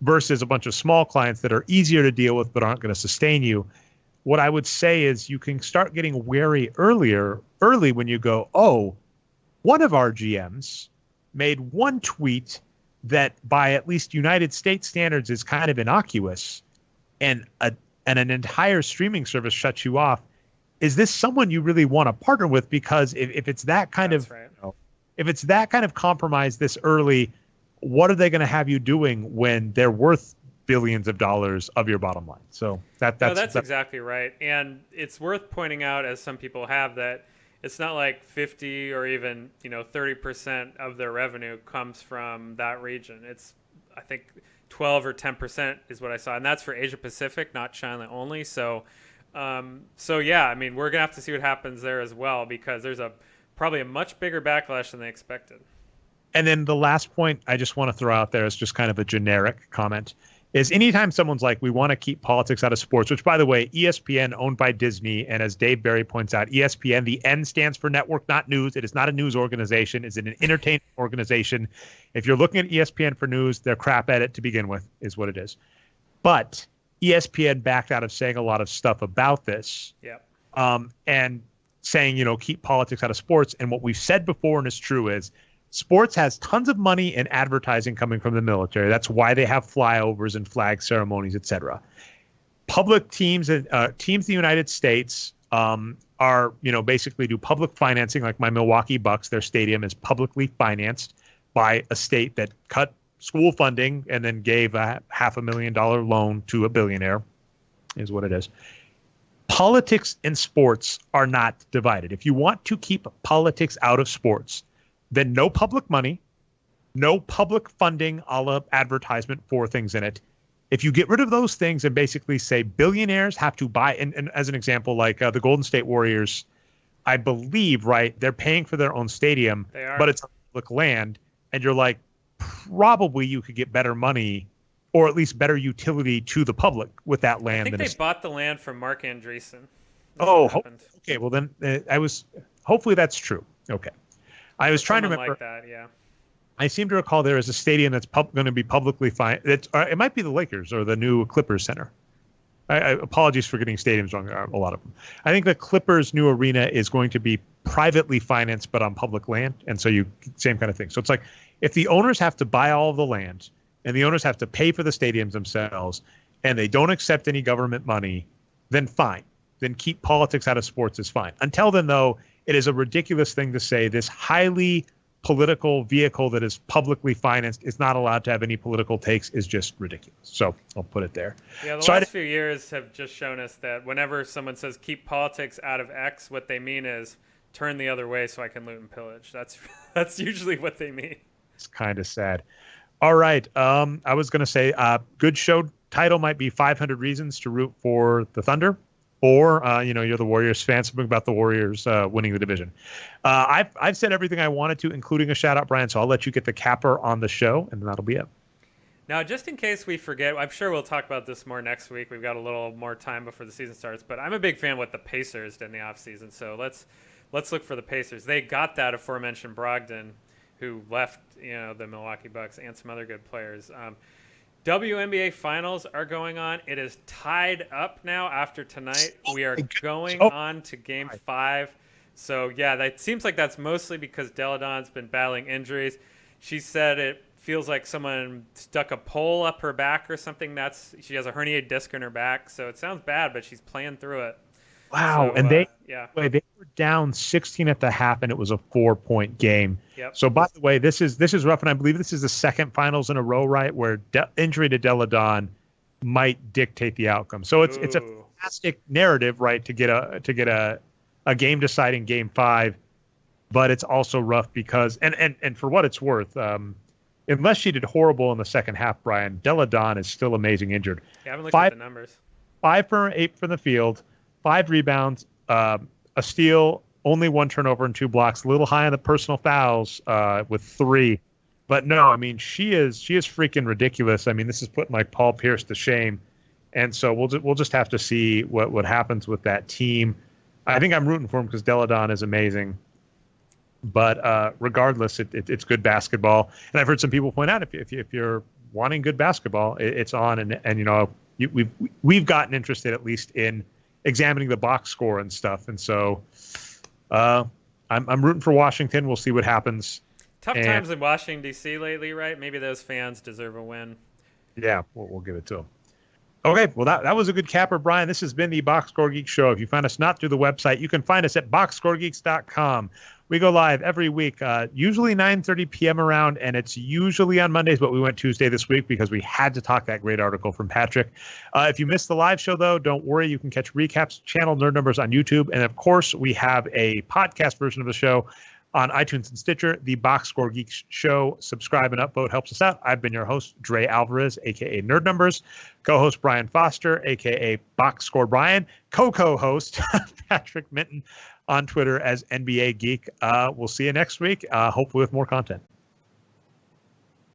versus a bunch of small clients that are easier to deal with but aren't going to sustain you, what I would say is you can start getting wary early when you go, oh, one of our GMs made one tweet that by at least United States standards is kind of innocuous, and an entire streaming service shuts you off. Is this someone you really want to partner with? Because if it's that kind That's of right. if it's that kind of compromise this early, what are they going to have you doing when they're worth billions of dollars of your bottom line? So that's exactly right. And it's worth pointing out, as some people have, that it's not like 50 or even 30% of their revenue comes from that region. It's, I think, 12 or 10% is what I saw, and that's for Asia Pacific, not China only. So yeah, I mean, we're gonna have to see what happens there as well, because there's probably a much bigger backlash than they expected. And then the last point I just want to throw out there is just kind of a generic comment, is anytime someone's like, we want to keep politics out of sports, which, by the way, ESPN, owned by Disney, and as Dave Barry points out, ESPN, the N stands for network, not news. It is not a news organization. It's an entertainment organization. If you're looking at ESPN for news, they're crap at it to begin with, is what it is. But ESPN backed out of saying a lot of stuff about this. Yep. And saying, keep politics out of sports. And what we've said before, and is true, is sports has tons of money and advertising coming from the military. That's why they have flyovers and flag ceremonies, etc. Public teams and teams in the United States are, basically do public financing, like my Milwaukee Bucks. Their stadium is publicly financed by a state that cut school funding and then gave a $500,000 loan to a billionaire, is what it is. Politics and sports are not divided. If you want to keep politics out of sports, then no public money, no public funding a la advertisement for things in it. If you get rid of those things and basically say billionaires have to buy, and as an example, like the Golden State Warriors, I believe, right, they're paying for their own stadium, but it's public land, and you're like, probably you could get better money or at least better utility to the public with that land. I think they bought the land from Mark Andreessen. Okay. Well, then hopefully that's true. Okay. I was trying to remember. Like that, yeah. I seem to recall there is a stadium that's going to be publicly financed. It might be the Lakers or the new Clippers Center. Apologies for getting stadiums wrong, a lot of them. I think the Clippers' new arena is going to be privately financed, but on public land. And so same kind of thing. So it's like, if the owners have to buy all of the land and the owners have to pay for the stadiums themselves and they don't accept any government money, then fine. Then keep politics out of sports is fine. Until then, though, it is a ridiculous thing to say this highly political vehicle that is publicly financed is not allowed to have any political takes is just ridiculous. So I'll put it there. Yeah, the last few years have just shown us that whenever someone says keep politics out of X, what they mean is turn the other way so I can loot and pillage. That's usually what they mean. It's kind of sad. All right. I was going to say good show title might be 500 Reasons to Root for the Thunder. Or, you're the Warriors fan, something about the Warriors winning the division. I've said everything I wanted to, including a shout out, Brian. So I'll let you get the capper on the show, and that'll be it. Now, just in case we forget, I'm sure we'll talk about this more next week. We've got a little more time before the season starts. But I'm a big fan of what the Pacers did in the offseason. So let's look for the Pacers. They got that aforementioned Brogdon, who left the Milwaukee Bucks, and some other good players. WNBA finals are going on. It is tied up now after tonight. We are going on to game 5. So, yeah, that seems like that's mostly because Deladon's been battling injuries. She said it feels like someone stuck a pole up her back or something. She has a herniated disc in her back. So it sounds bad, but she's playing through it. Wow. So, and they were down 16 at the half, and it was a 4-point game. Yep. So, by the way, this is rough, and I believe this is the second finals in a row, right, where injury to Deladon might dictate the outcome. So it's a fantastic narrative, right, to get a game deciding game 5, but it's also rough because and for what it's worth, unless she did horrible in the second half, Brian, Deladon is still amazing injured. Yeah, I haven't looked at the numbers. 5 for 8 from the field. 5 rebounds, a steal, only 1 turnover and 2 blocks. A little high on the personal fouls with 3. But no, I mean, she is freaking ridiculous. I mean, this is putting like Paul Pierce to shame. And so we'll just have to see what happens with that team. I think I'm rooting for him because Deladon is amazing. But regardless, it's good basketball. And I've heard some people point out if you're wanting good basketball, it's on. And we've gotten interested at least in examining the box score and stuff. And so I'm rooting for Washington. We'll see what happens. Tough times in Washington, D.C. lately, right? Maybe those fans deserve a win. Yeah, we'll give it to them. Okay, well, that was a good capper, Brian. This has been the Boxscore Geeks Show. If you find us not through the website, you can find us at boxscoregeeks.com. We go live every week, usually 9:30 p.m. around, and it's usually on Mondays, but we went Tuesday this week because we had to talk that great article from Patrick. If you missed the live show, though, don't worry. You can catch recaps, channel Nerd Numbers on YouTube, and, of course, we have a podcast version of the show on iTunes and Stitcher, the Boxscore Geeks Show. Subscribe and upvote helps us out. I've been your host, Dre Alvarez, a.k.a. Nerd Numbers. Co-host Brian Foster, a.k.a. Boxscore Brian. Co-host Patrick Minton on Twitter as NBA Geek. We'll see you next week, hopefully with more content.